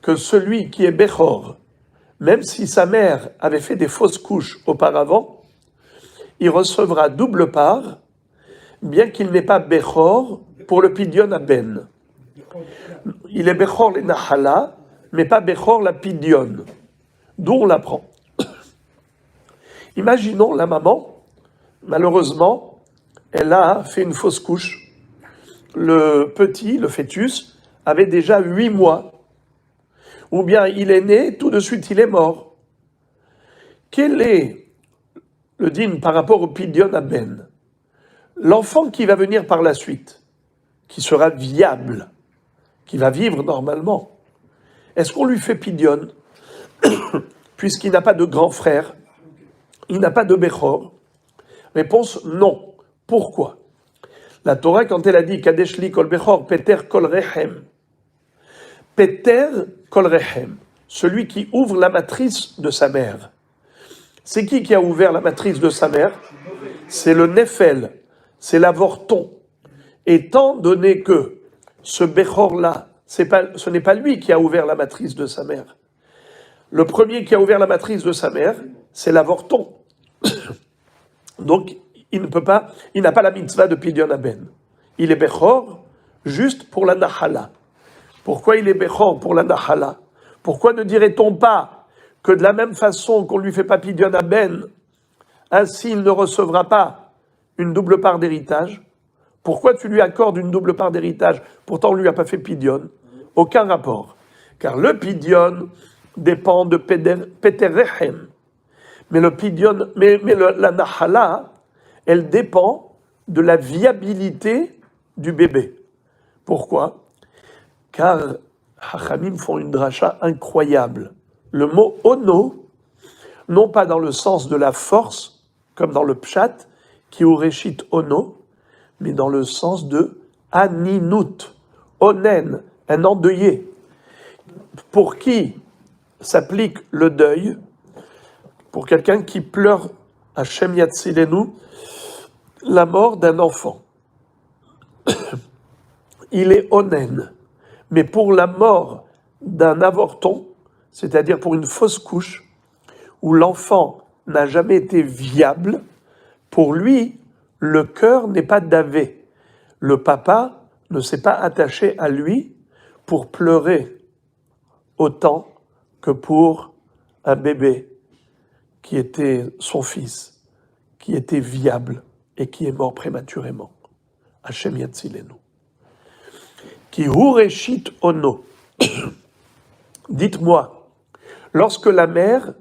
que celui qui est Bechor, même si sa mère avait fait des fausses couches auparavant, il recevra double part, bien qu'il n'ait pas Bechor pour le Pidyon Aben. Il est Bechor le Nahala, mais pas Bechor la Pidyon. D'où on l'apprend. Imaginons la maman, malheureusement, elle a fait une fausse couche. Le petit, le fœtus, avait déjà 8 mois. Ou bien il est né, tout de suite il est mort. Quel est le dîme par rapport au Pidyon Aben? L'enfant qui va venir par la suite, qui sera viable, qui va vivre normalement, est-ce qu'on lui fait pidyon puisqu'il n'a pas de grand frère, il n'a pas de Bechor? Réponse non. Pourquoi? La Torah, quand elle a dit Kadeshli kol Bechor, Peter kol Rechem, Peter kol Rechem, celui qui ouvre la matrice de sa mère. C'est qui a ouvert la matrice de sa mère? C'est le Nefel, c'est l'avorton. Étant donné que ce Bechor-là, ce n'est pas lui qui a ouvert la matrice de sa mère. Le premier qui a ouvert la matrice de sa mère, c'est l'avorton. Donc, il n'a pas la mitzvah de Pidyon Aben. Il est Bechor juste pour la Nahala. Pourquoi il est Bechor pour la Nahala? Pourquoi ne dirait-on pas que de la même façon qu'on ne lui fait pas Pidyon Aben, ainsi il ne recevra pas une double part d'héritage? Pourquoi tu lui accordes une double part d'héritage? Pourtant, on ne lui a pas fait Pidyon. Aucun rapport. Car le Pidyon dépend de Peter Rechem. Mais le Pidyon, la Nahala, elle dépend de la viabilité du bébé. Pourquoi? Car Hachamim font une dracha incroyable. Le mot ono, non pas dans le sens de la force, comme dans le pshat, qui ureshit ono, mais dans le sens de aninut, onen, un endeuillé. Pour qui s'applique le deuil? Pour quelqu'un qui pleure, Hashem Yatzilenu, la mort d'un enfant. Il est onen. Mais pour la mort d'un avorton, c'est-à-dire pour une fausse couche, où l'enfant n'a jamais été viable, pour lui, le cœur n'est pas davé. Le papa ne s'est pas attaché à lui pour pleurer autant que pour un bébé qui était son fils, qui était viable et qui est mort prématurément. Hashem Yatzilenu. Ki hureshit ono. Dites-moi, lorsque la mère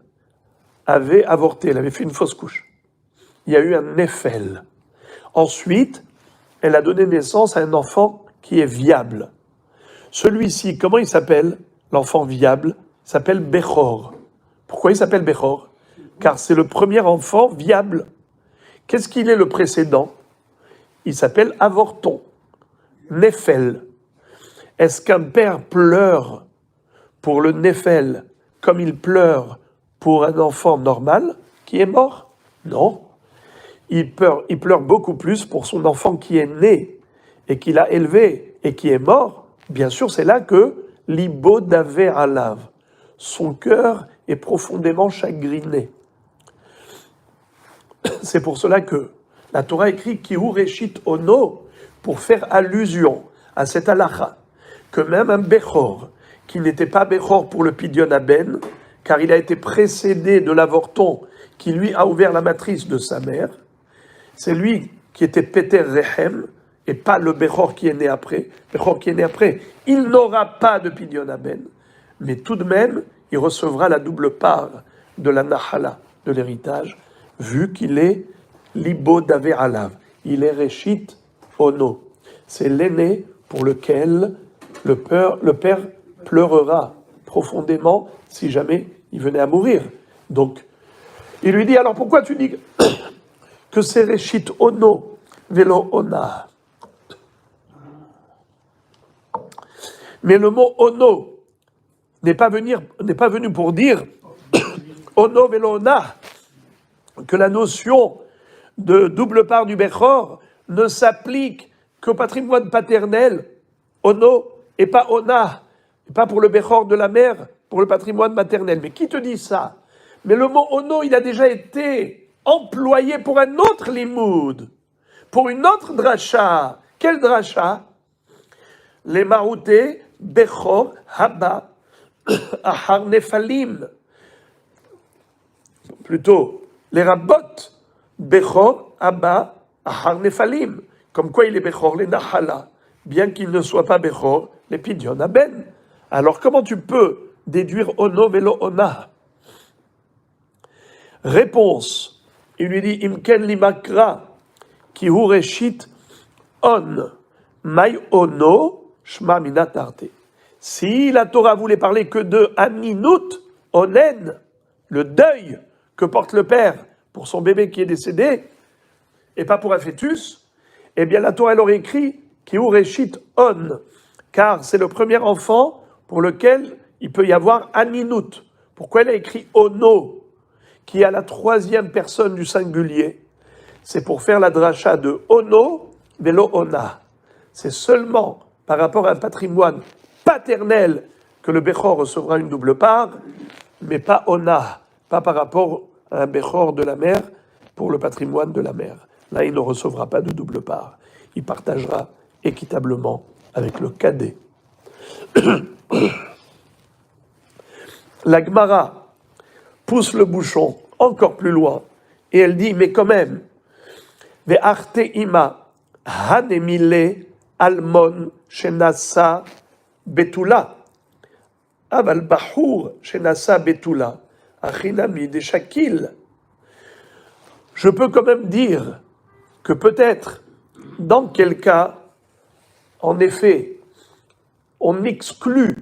avait avorté, elle avait fait une fausse couche, il y a eu un nefel. Ensuite, elle a donné naissance à un enfant qui est viable. Celui-ci, comment il s'appelle, l'enfant viable? Il s'appelle Bechor. Pourquoi il s'appelle Bechor? Car c'est le premier enfant viable. Qu'est-ce qu'il est le précédent? Il s'appelle avorton, Nefel. Est-ce qu'un père pleure pour le Nefel comme il pleure pour un enfant normal qui est mort? Non. Il pleure beaucoup plus pour son enfant qui est né et qu'il a élevé et qui est mort. Bien sûr, c'est là que l'ibo davé alav, son cœur est profondément chagriné. C'est pour cela que la Torah écrit ki hureshit ono pour faire allusion à cette halakha que même un Bechor qui n'était pas Bechor pour le Pidyon Aben, car il a été précédé de l'avorton qui lui a ouvert la matrice de sa mère, c'est lui qui était Peter Rechem et pas le Bechor qui est né après. Bechor qui est né après, il n'aura pas de Pidyon Aben, mais tout de même, il recevra la double part de la Nahala, de l'héritage, vu qu'il est Libo Davé Alav. Il est Reshit Ono. C'est l'aîné pour lequel le père pleurera profondément si jamais il venait à mourir. Donc, il lui dit, alors pourquoi tu dis que c'est Reshit Ono, Velo Ona? Mais le mot Ono n'est pas venu pour dire Ono Velo Ona, que la notion de double part du Bechor ne s'applique qu'au patrimoine paternel, Ono et pas Ona, et pas pour le Bechor de la mère, pour le patrimoine maternel. Mais qui te dit ça? Mais le mot Ono, il a déjà été employé pour un autre limoud, pour une autre dracha. Quel dracha? Les maroutés, Bechor, Haba, Ahar Nefalim. Plutôt, les rabbot, Bechor, Abba, Ahar Nefalim. Comme quoi il est Bechor, les Nahala, bien qu'il ne soit pas Bechor, les Pidyon Aben. Alors comment tu peux déduire Ono velo Ona? Réponse. Il lui dit, Imken limakra, ki hureshit on, mai ono, shma minatarte. Si la Torah voulait parler que de Aninut, Onen, le deuil que porte le père pour son bébé qui est décédé, et pas pour un fœtus, eh bien la Torah elle aurait écrit Kiureshit On, car c'est le premier enfant pour lequel il peut y avoir Aninut. Pourquoi elle a écrit Ono, qui est à la troisième personne du singulier? C'est pour faire la dracha de Ono velo Ona. C'est seulement par rapport à un patrimoine paternel que le Bechor recevra une double part, mais pas Ona, pas par rapport à un Bechor de la mère pour le patrimoine de la mère. Là, il ne recevra pas de double part. Il partagera équitablement avec le cadet. La Gemara pousse le bouchon encore plus loin et elle dit, mais quand même, ve'arte ima hanemile almon shenasa betula aval bahur shenasa betula achinami de shakil. Je peux quand même dire que peut-être, dans quel cas, en effet, on exclut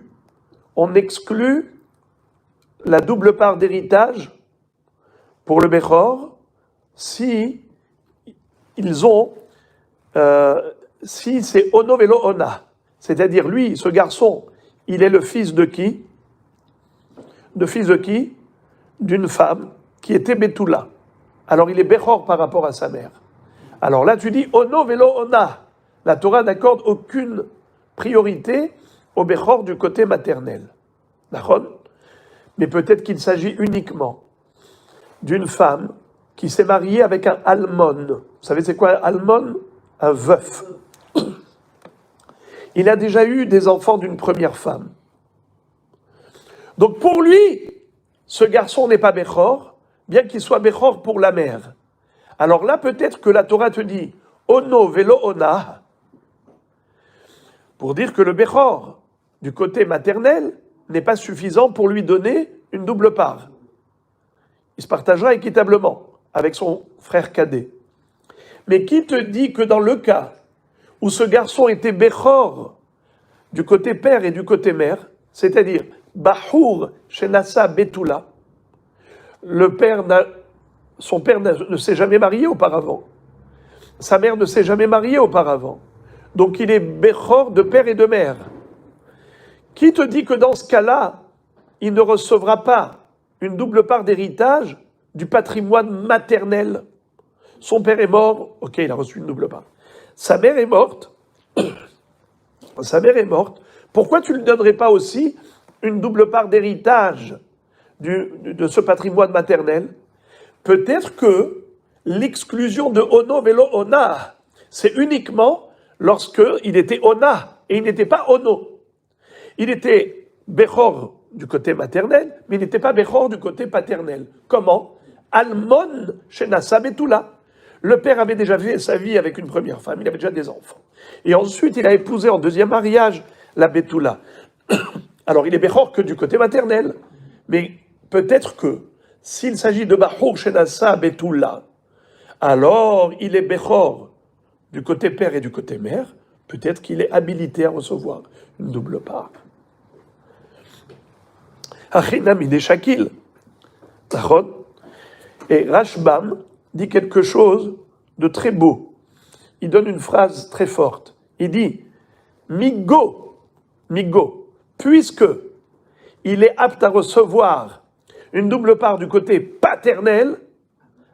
la double part d'héritage pour le Bechor si ils ont, si c'est Ono velo Ona, c'est-à-dire lui, ce garçon, il est le fils de qui? Le fils de qui? D'une femme qui était Betula. Alors il est Bechor par rapport à sa mère. Alors là tu dis Ono velo Ona. La Torah n'accorde aucune priorité au Bechor du côté maternel. D'accord? Mais peut-être qu'il s'agit uniquement d'une femme qui s'est mariée avec un almon. Vous savez c'est quoi un almon? Un veuf. Il a déjà eu des enfants d'une première femme. Donc pour lui, ce garçon n'est pas Bechor, bien qu'il soit Bechor pour la mère. Alors là, peut-être que la Torah te dit Ono velo Ona, pour dire que le Bechor, du côté maternel, n'est pas suffisant pour lui donner une double part. Il se partagera équitablement avec son frère cadet. Mais qui te dit que dans le cas où ce garçon était Bechor du côté père et du côté mère, c'est-à-dire Bahur Shenasa Betula, son père ne s'est jamais marié auparavant, sa mère ne s'est jamais mariée auparavant, donc il est Bechor de père et de mère. Qui te dit que dans ce cas-là, il ne recevra pas une double part d'héritage du patrimoine maternel? Son père est mort, ok, il a reçu une double part. Sa mère est morte, pourquoi tu ne lui donnerais pas aussi une double part d'héritage de ce patrimoine maternel? Peut-être que l'exclusion de Ono velo Ona, c'est uniquement lorsqu'il était Ona et il n'était pas Ono. Il était Bechor du côté maternel, mais il n'était pas Bechor du côté paternel. Comment? Almon Shenasa Betula. Le père avait déjà fait sa vie avec une première femme, il avait déjà des enfants. Et ensuite, il a épousé en deuxième mariage la Betula. Alors, il est Bechor que du côté maternel. Mais peut-être que, s'il s'agit de Bahur Shenasa Betula, alors il est Bechor du côté père et du côté mère, peut-être qu'il est habilité à recevoir une double part. Achinami de Shakil. Et Rashbam dit quelque chose de très beau. Il donne une phrase très forte. Il dit Migo, puisque il est apte à recevoir une double part du côté paternel,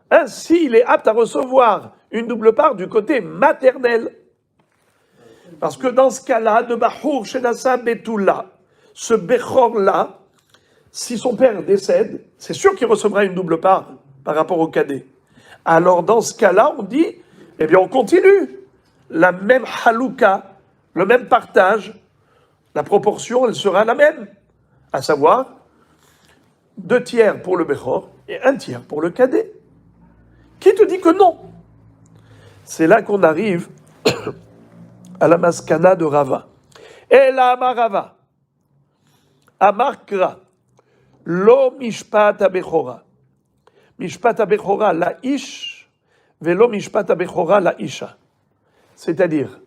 ainsi il est apte à recevoir une double part du côté maternel. Parce que dans ce cas-là, de Bahur Shenasa Betula, ce Bechor-là, si son père décède, c'est sûr qu'il recevra une double part par rapport au cadet. Alors dans ce cas-là, on dit, eh bien on continue. La même halouka, le même partage, la proportion, elle sera la même. À savoir, 2 tiers pour le Bechor et 1 tiers pour le cadet. Qui te dit que non? C'est là qu'on arrive à la maskana de Rava. Et la Amarava, Amarkra, lo mishpat abechora. Mishpat abechora la ish, velo mishpat abechora la isha. C'est-à-dire,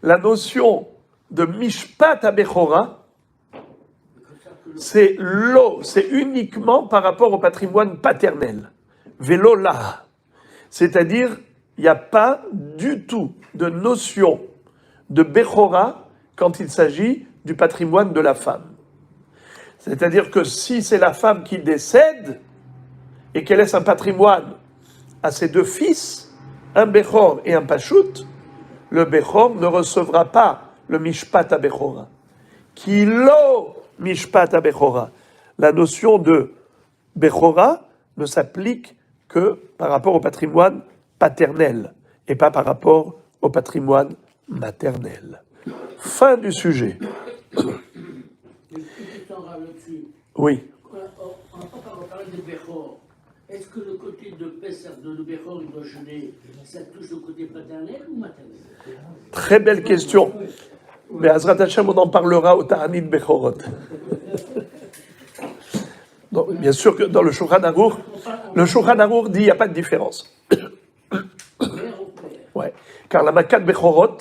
la notion de Mishpat HaBechora, c'est l'eau, c'est uniquement par rapport au patrimoine paternel. Vélo là. C'est-à-dire, il n'y a pas du tout de notion de Bechora quand il s'agit du patrimoine de la femme. C'est-à-dire que si c'est la femme qui décède et qu'elle laisse un patrimoine à ses deux fils, un Bechor et un Pachout, le Bechor ne recevra pas le Mishpat HaBechora. Kilo Mishpat HaBechora. La notion de Bechora ne s'applique que par rapport au patrimoine paternel et pas par rapport au patrimoine maternel. Fin du sujet. Oui. On parle de Bechor. Est-ce que le côté de Pessah, de Bechor, il doit jeûner, ça touche le côté paternel ou maternel? Très belle question. Mais Azrat Hashem, on en parlera au Ta'anit Bechorot. Donc, bien sûr que dans le Shulchan Aruch dit qu'il n'y a pas de différence. Ouais. Car la Makat Bechorot,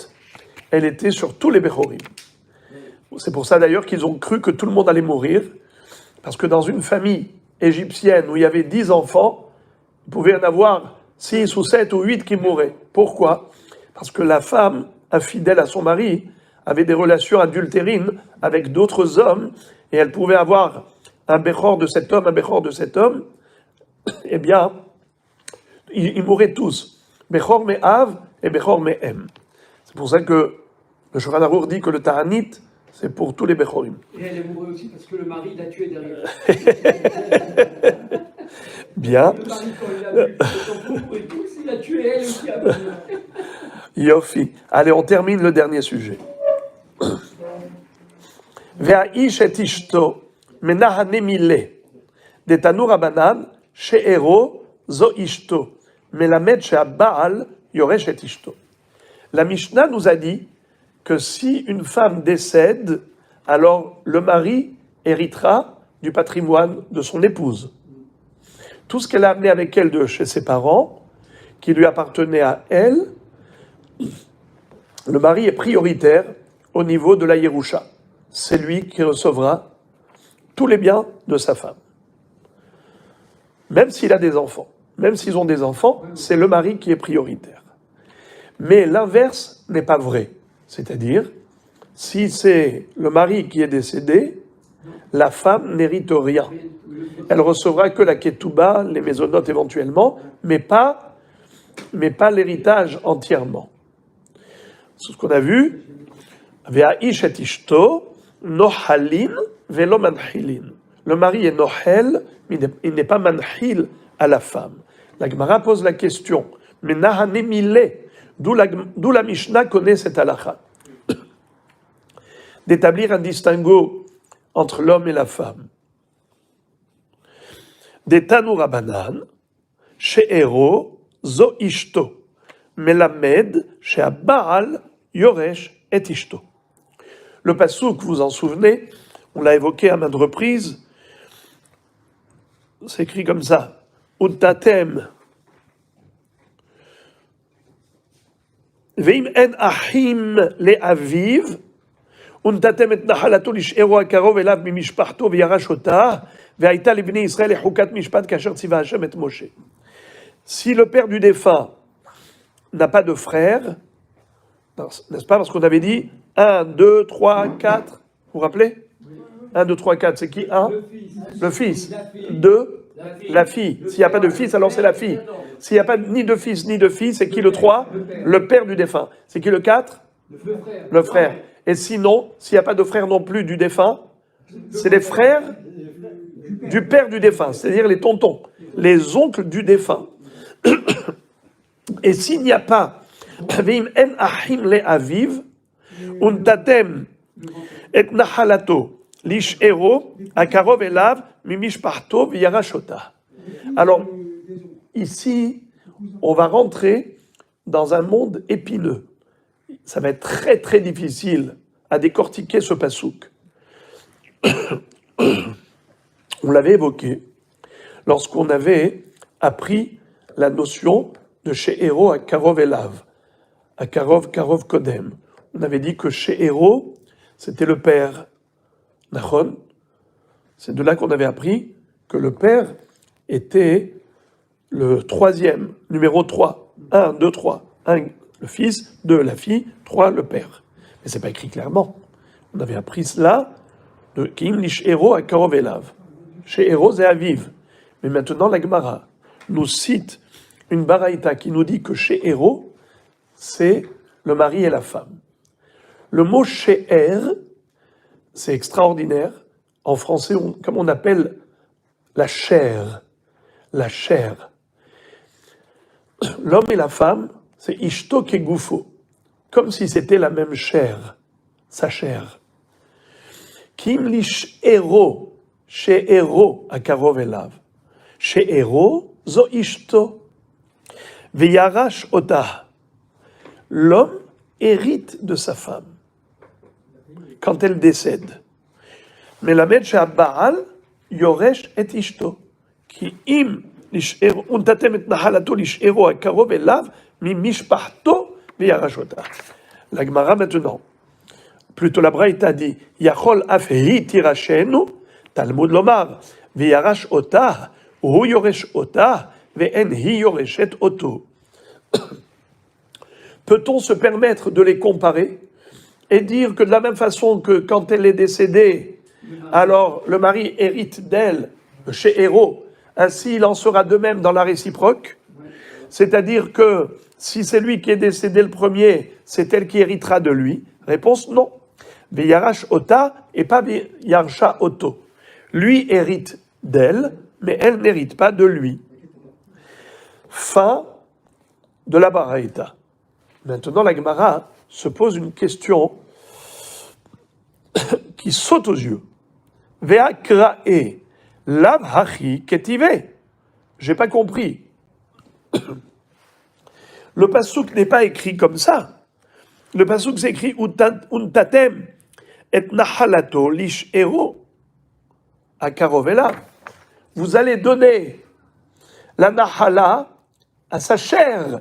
elle était sur tous les Bechorim. C'est pour ça d'ailleurs qu'ils ont cru que tout le monde allait mourir. Parce que dans une famille égyptienne où il y avait 10 enfants, il pouvait y en avoir 6 ou 7 ou 8 qui mouraient. Pourquoi? Parce que la femme, infidèle à son mari, avait des relations adultérines avec d'autres hommes, et elle pouvait avoir un Bechor de cet homme, un Bechor de cet homme, eh bien, ils mouraient tous. Bechor Me'av et Bechor Me'em. C'est pour ça que le Shulchan Aruch dit que le Ta'anit, c'est pour tous les Bechorim. Et elle est moureuse aussi parce que le mari l'a tué derrière. Bien. Le mari, quand il a vu son pauvre épouse, il a tué elle aussi avant. Yofi. Allez, on termine le dernier sujet. Ve'a'ish et ishto menahane mile de Tanu Rabanan she'ero zo ishto melamed she'aba'al yoresh et ishto. La Mishnah nous a dit que si une femme décède, alors le mari héritera du patrimoine de son épouse. Tout ce qu'elle a amené avec elle de chez ses parents, qui lui appartenait à elle, le mari est prioritaire au niveau de la Yerusha. C'est lui qui recevra tous les biens de sa femme. Même s'il a des enfants. Même s'ils ont des enfants, c'est le mari qui est prioritaire. Mais l'inverse n'est pas vrai. C'est-à-dire, si c'est le mari qui est décédé, la femme n'hérite rien. Elle recevra que la ketouba, les mésonotes éventuellement, mais pas l'héritage entièrement. C'est ce qu'on a vu. Ve'a'ish et ishto nohalin ve'lo manhilin. Le mari est nohel, mais il n'est pas manhil à la femme. La Gemara pose la question, mais nahane mile, d'où la Mishnah connaît cette halakha, d'établir un distinguo entre l'homme et la femme. Des Tanu Rabanan, she'ero zo ishto, melamed she'aba'al yoresh et ishto. Le passouk, vous en souvenez, on l'a évoqué à maintes reprises, c'est écrit comme ça. Uttatem ve'im en achim le'aviv untatem et nachalato lish'ero akarov elav mimishpachto ve'yarash otah ve'aita libnei Israël echukat mishpat kasher tziva Hashem et Moshe. Si le père du défunt n'a pas de frère, n'est-ce pas, parce qu'on avait dit 1, 2, 3, 4, vous vous rappelez? 1, 2, 3, 4, c'est qui? 1, le fils. 2, la fille. S'il n'y a pas de fils, alors c'est la fille. S'il n'y a pas ni de fils ni de fille, c'est qui le 3? Le père du défunt. C'est qui le 4? Le frère. Et sinon, s'il n'y a pas de frère non plus du défunt, c'est les frères du père du défunt, c'est-à-dire les tontons, les oncles du défunt. Et s'il n'y a pas Ve'im en achim le'aviv untatem et nachalato lish'ero akarov elav mimishpachto v'yarash otah. Alors, ici, on va rentrer dans un monde épineux. Ça va être très très difficile à décortiquer ce pasouk. On l'avait évoqué lorsqu'on avait appris la notion de she'ero akarov elav. Akarov, Karov Kodem. On avait dit que She'ero, c'était le père. Nachon, c'est de là qu'on avait appris que le père était le troisième, numéro 3. 1, 2, 3. 1, le fils, 2, la fille, 3, le père. Mais c'est pas écrit clairement. On avait appris cela de Kim Lishero à Karov Elav. Chez Héros et Aviv. Mais maintenant, la Gemara nous cite une baraïta qui nous dit que chez Héros, c'est le mari et la femme. Le mot She'er, c'est extraordinaire. En français, comme on appelle la chair. La chair. L'homme et la femme, c'est Ishto Kegufo. Comme si c'était la même chair. Sa chair. Kim lish Héros. Chez Héros à Karov Elav. Chez Héros, zo Ishto. Veyarash Ota. L'homme hérite de sa femme quand elle décède. Mais la Medcha Baal, Yoresh et Ishto. Qui im lish'ero, untatem et nahalato lish'ero à Karov Elav, mi mishpachto veyarash Ota. La Gemara maintenant. Plutôt la Braïta dit, Yachol afhi tirashenu, Talmud lomar, veyarash Ota, hu yoresh Ota, ve'en hi yoreshet Oto. Peut-on se permettre de les comparer et dire que de la même façon que quand elle est décédée, alors le mari hérite d'elle chez Héros, ainsi il en sera de même dans la réciproque, c'est-à-dire que si c'est lui qui est décédé le premier, c'est elle qui héritera de lui. Réponse non. Veyarash Ota et pas Yarsha Oto. Lui hérite d'elle, mais elle n'hérite pas de lui. Fin de la Baraïta. Maintenant, la Gemara se pose une question qui saute aux yeux. Ve'akrae lav hachi ketive. J'ai pas compris. Le pasuk n'est pas écrit comme ça. Le pasuk s'écrit untatem et nahalato lish ero à Karovela. Vous allez donner la nahala à sa chair,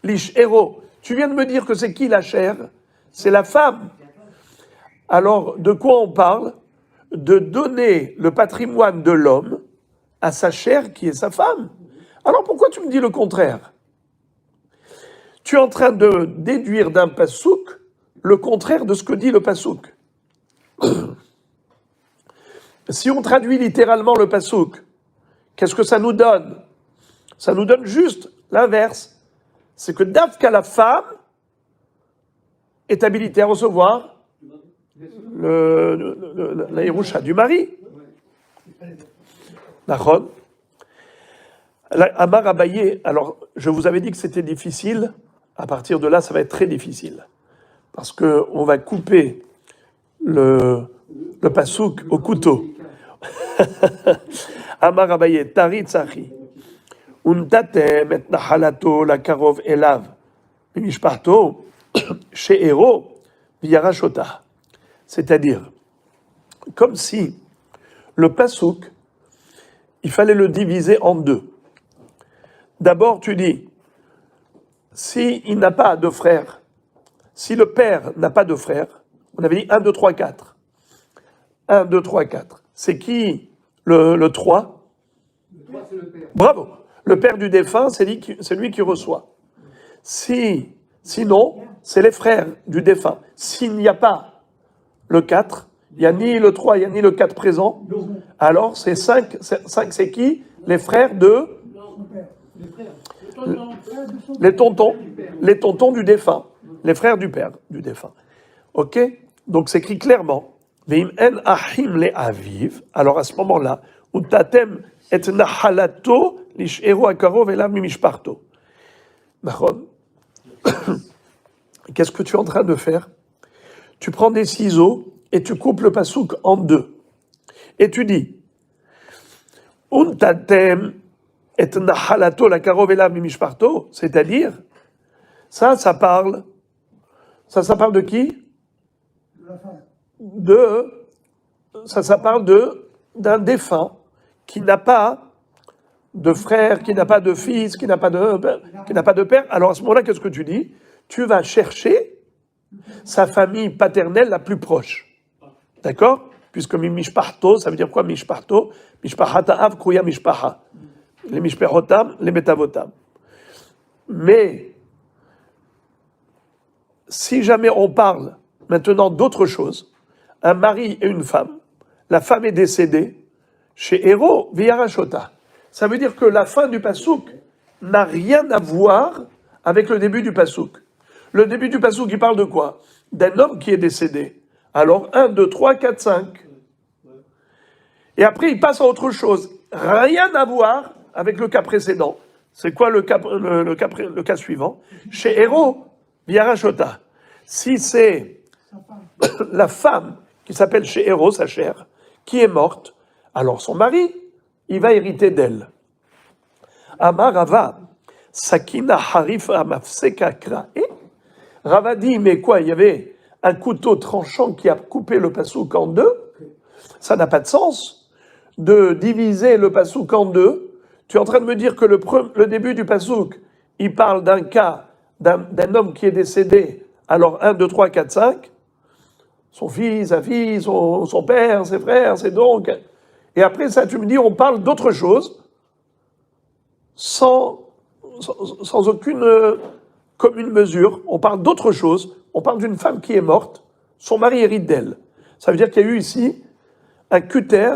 lish ero. Tu viens de me dire que c'est qui la chair? C'est la femme. Alors, de quoi on parle? De donner le patrimoine de l'homme à sa chair qui est sa femme. Alors pourquoi tu me dis le contraire? Tu es en train de déduire d'un pasouk le contraire de ce que dit le pasouk. Si on traduit littéralement le pasouk, qu'est-ce que ça nous donne? Ça nous donne juste l'inverse. C'est que d'Afka la femme est habilitée à recevoir la Yerusha du mari. Nachon. Amar Abaye, alors je vous avais dit que c'était difficile, à partir de là ça va être très difficile, parce qu'on va couper le pasouk au couteau. Amar Abaye, Tari Tzachi. Untatem et nahalato la karov elav, mishparto, chez Héros, viyarashota. C'est-à-dire, comme si le pasouk, il fallait le diviser en deux. D'abord, tu dis, si il n'a pas de frère, si le père n'a pas de frère, on avait dit 1, 2, 3, 4. 1, 2, 3, 4. C'est qui le 3? Le 3, c'est le père. Bravo. Le père du défunt, c'est lui qui reçoit. Sinon, c'est les frères du défunt. S'il n'y a pas le 4, il n'y a ni le 3, il n'y a ni le 4 présent, alors c'est 5, c'est qui? Les frères de... Les frères. Les tontons du défunt. Les frères du père du défunt. Ok? Donc c'est écrit clairement. Ve'im en ahim le aviv. Alors à ce moment-là, utatem et nahalato lish'ero akarov elav mimishparto. Qu'est-ce que tu es en train de faire? Tu prends des ciseaux et tu coupes le pasouk en deux. Et tu dis Untatem et nahalato la karov elav mimishparto, c'est-à-dire, ça parle de qui? Ça parle d'un défunt qui n'a pas de frère, qui n'a pas de fils, qui n'a pas de père. Alors à ce moment-là, qu'est-ce que tu dis? Tu vas chercher sa famille paternelle la plus proche. D'accord? Puisque mishpachto, ça veut dire quoi mishpachto? Mishpachata av kruya mishpacha. Les mishpechotam, les metavotam. Mais, si jamais on parle maintenant d'autre chose, un mari et une femme, la femme est décédée, chez Héro, Viyarashota. Ça veut dire que la fin du pasouk n'a rien à voir avec le début du pasouk. Le début du pasouk, il parle de quoi? D'un homme qui est décédé. Alors, 1, 2, 3, 4, 5. Et après, il passe à autre chose. Rien à voir avec le cas précédent. C'est quoi le cas suivant? Chez Héro, Viyarashota. Si c'est la femme qui s'appelle chez Héro, sa chère, qui est morte, alors son mari, il va hériter d'elle. Amar Rava, Sakina Harif Amafseka Krae. Rava dit, mais quoi, il y avait un couteau tranchant qui a coupé le pasouk en deux? Ça n'a pas de sens de diviser le pasouk en deux. Tu es en train de me dire que le début du pasouk, il parle d'un cas d'un homme qui est décédé, alors 1, 2, 3, 4, 5, son fils, sa fille, son père, ses frères, ses donc. Et après ça, tu me dis, on parle d'autre chose, sans aucune commune mesure. On parle d'autre chose. On parle d'une femme qui est morte, son mari hérite d'elle. Ça veut dire qu'il y a eu ici un cutter,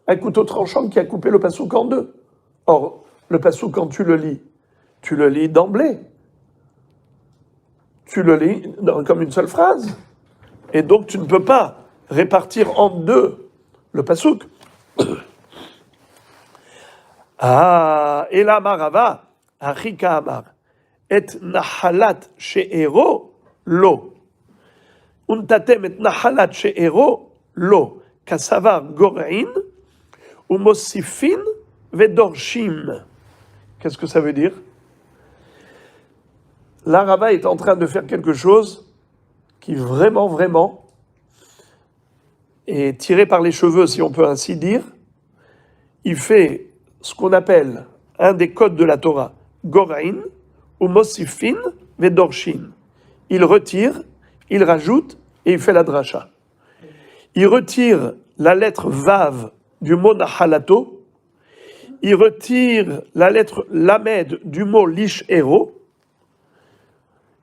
un couteau tranchant qui a coupé le pasouk en deux. Or, le pasouk, quand tu le lis d'emblée. Tu le lis comme une seule phrase. Et donc, tu ne peux pas répartir en deux le pasouk. Ah, et là, Marava, Achika Amar, et Nahalat she'ero lo. Untatem et Nahalat she'ero lo. Kasavar gorein, umosifin vedorshim. Qu'est-ce que ça veut dire? Là, Rava est en train de faire quelque chose qui vraiment est tiré par les cheveux, si on peut ainsi dire. Il fait ce qu'on appelle un des codes de la Torah, Gorain, ou Mosifin, Vedorshin. Il retire, il rajoute, et il fait la dracha. Il retire la lettre Vav du mot Nahalato, il retire la lettre Lamed du mot Lish Hero,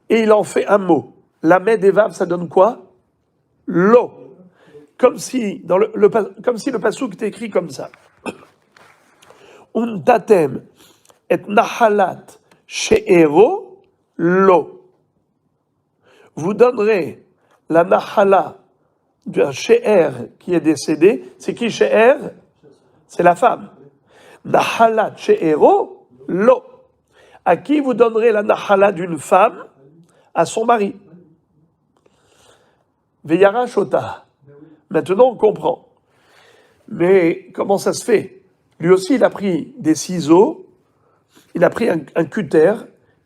et il en fait un mot. Lamed et Vav, ça donne quoi? Lo. Comme si le pasouk était écrit comme ça. Untatem et nahalat she'ero lo. Vous donnerez la nahala d'un she'er qui est décédé. C'est qui she'er? C'est la femme. Nahalat she'ero lo. À qui vous donnerez la nahala d'une femme? À son mari. Veyara shota. Maintenant, on comprend. Mais comment ça se fait? Lui aussi, il a pris des ciseaux, il a pris un cutter,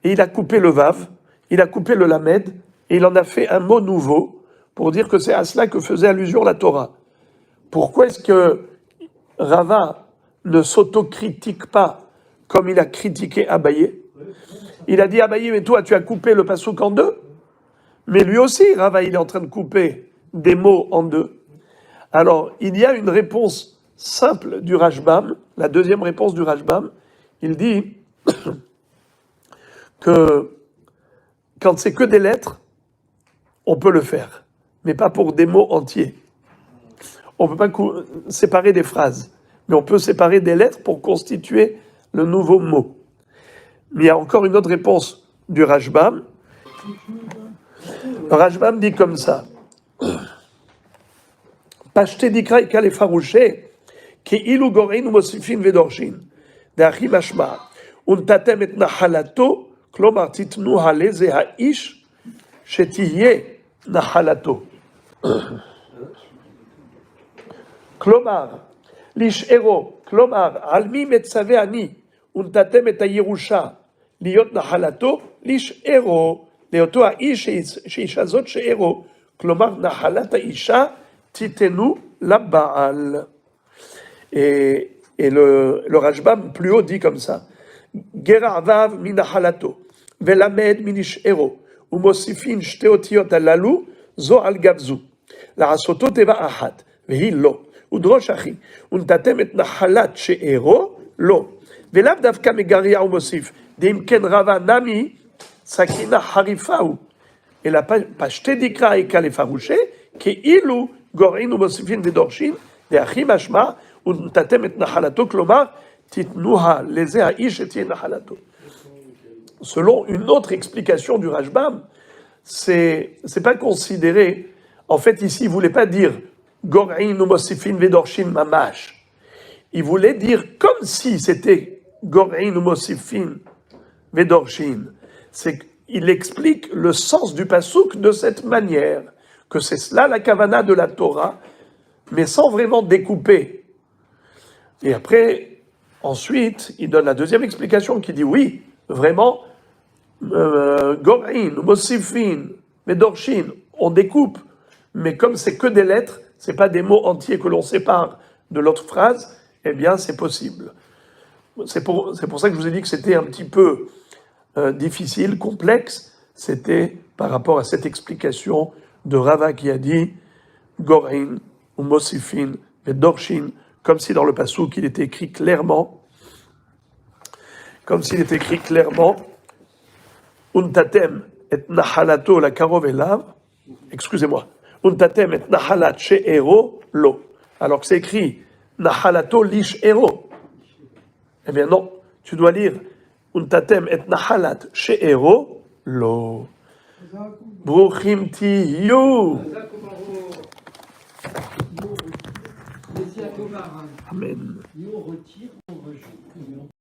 et il a coupé le vav, il a coupé le lamed, et il en a fait un mot nouveau, pour dire que c'est à cela que faisait allusion la Torah. Pourquoi est-ce que Rava ne s'autocritique pas comme il a critiqué Abaye? Il a dit, Abaye, mais toi, tu as coupé le pasouk en deux? Mais lui aussi, Rava, il est en train de couper des mots en deux. Alors, il y a une réponse simple du Rashbam, la deuxième réponse du Rashbam. Il dit que quand c'est que des lettres, on peut le faire, mais pas pour des mots entiers. On ne peut pas séparer des phrases, mais on peut séparer des lettres pour constituer le nouveau mot. Mais il y a encore une autre réponse du Rashbam. Le Rashbam dit comme ça. Pashte dikra ikal efarouché, ki ilu gorein umosifin vedorshin, d'achim mashma, untatem et nahalato, klomar titnu haleze haish, shetiye nahalato. Klomar, lish ero, klomar, almi metzave ani, untatem et ayirusha, liot nahalato, lish ero, leoto haish sheishazot she'ero, klomar nahalat haisha, Titenu la Baal. Et le Rashbam plus haut dit comme ça. Geravav minahalato, velamed minish ero, ומוסיפין שתי אותיות הללו, זו על גב זו. לעשותו תיבה אחת, והיא לא. ודרוש אחי, ונתתם את נחלת שארו, לא. ולאו דווקא מגריה ומוסיף, דאם כן רבה נמי, סכינה חריפה הוא. אלא פשטי דקרא איקה לפרושי, כאילו גורעין ומוסיפין ודורשין, ואחי משמע, ונתתם את נחלתו, כלומר, תתנוה לזה האיש שתהיה נחלתו. Selon une autre explication du Rashbam, c'est pas considéré, en fait ici il voulait pas dire Gor'in ou Mosifin Vedorshin Mamash. Il voulait dire comme si c'était Gor'in ou Mosifin Vedorshin. Il explique le sens du pasouk de cette manière, que c'est cela la kavana de la Torah, mais sans vraiment découper. Et après, ensuite, il donne la deuxième explication qui dit oui, vraiment, Gor'in, Mosifin, Vedorshin, on découpe, mais comme c'est que des lettres, c'est pas des mots entiers que l'on sépare de l'autre phrase, eh bien c'est possible. C'est pour ça que je vous ai dit que c'était un petit peu difficile, complexe, c'était par rapport à cette explication de Rava qui a dit Gor'in ou Mosifin Vedorshin, comme si dans le pasouk il était écrit clairement, Untatem et Nahalato la karov elav, excusez-moi, Untatem et Nahalat she'ero lo. Alors que c'est écrit Nahalato lish ero. Eh bien non, tu dois lire Untatem et Nahalat she'ero lo. Bruchim tiyu. Amen. Nous on retire, on rejoue.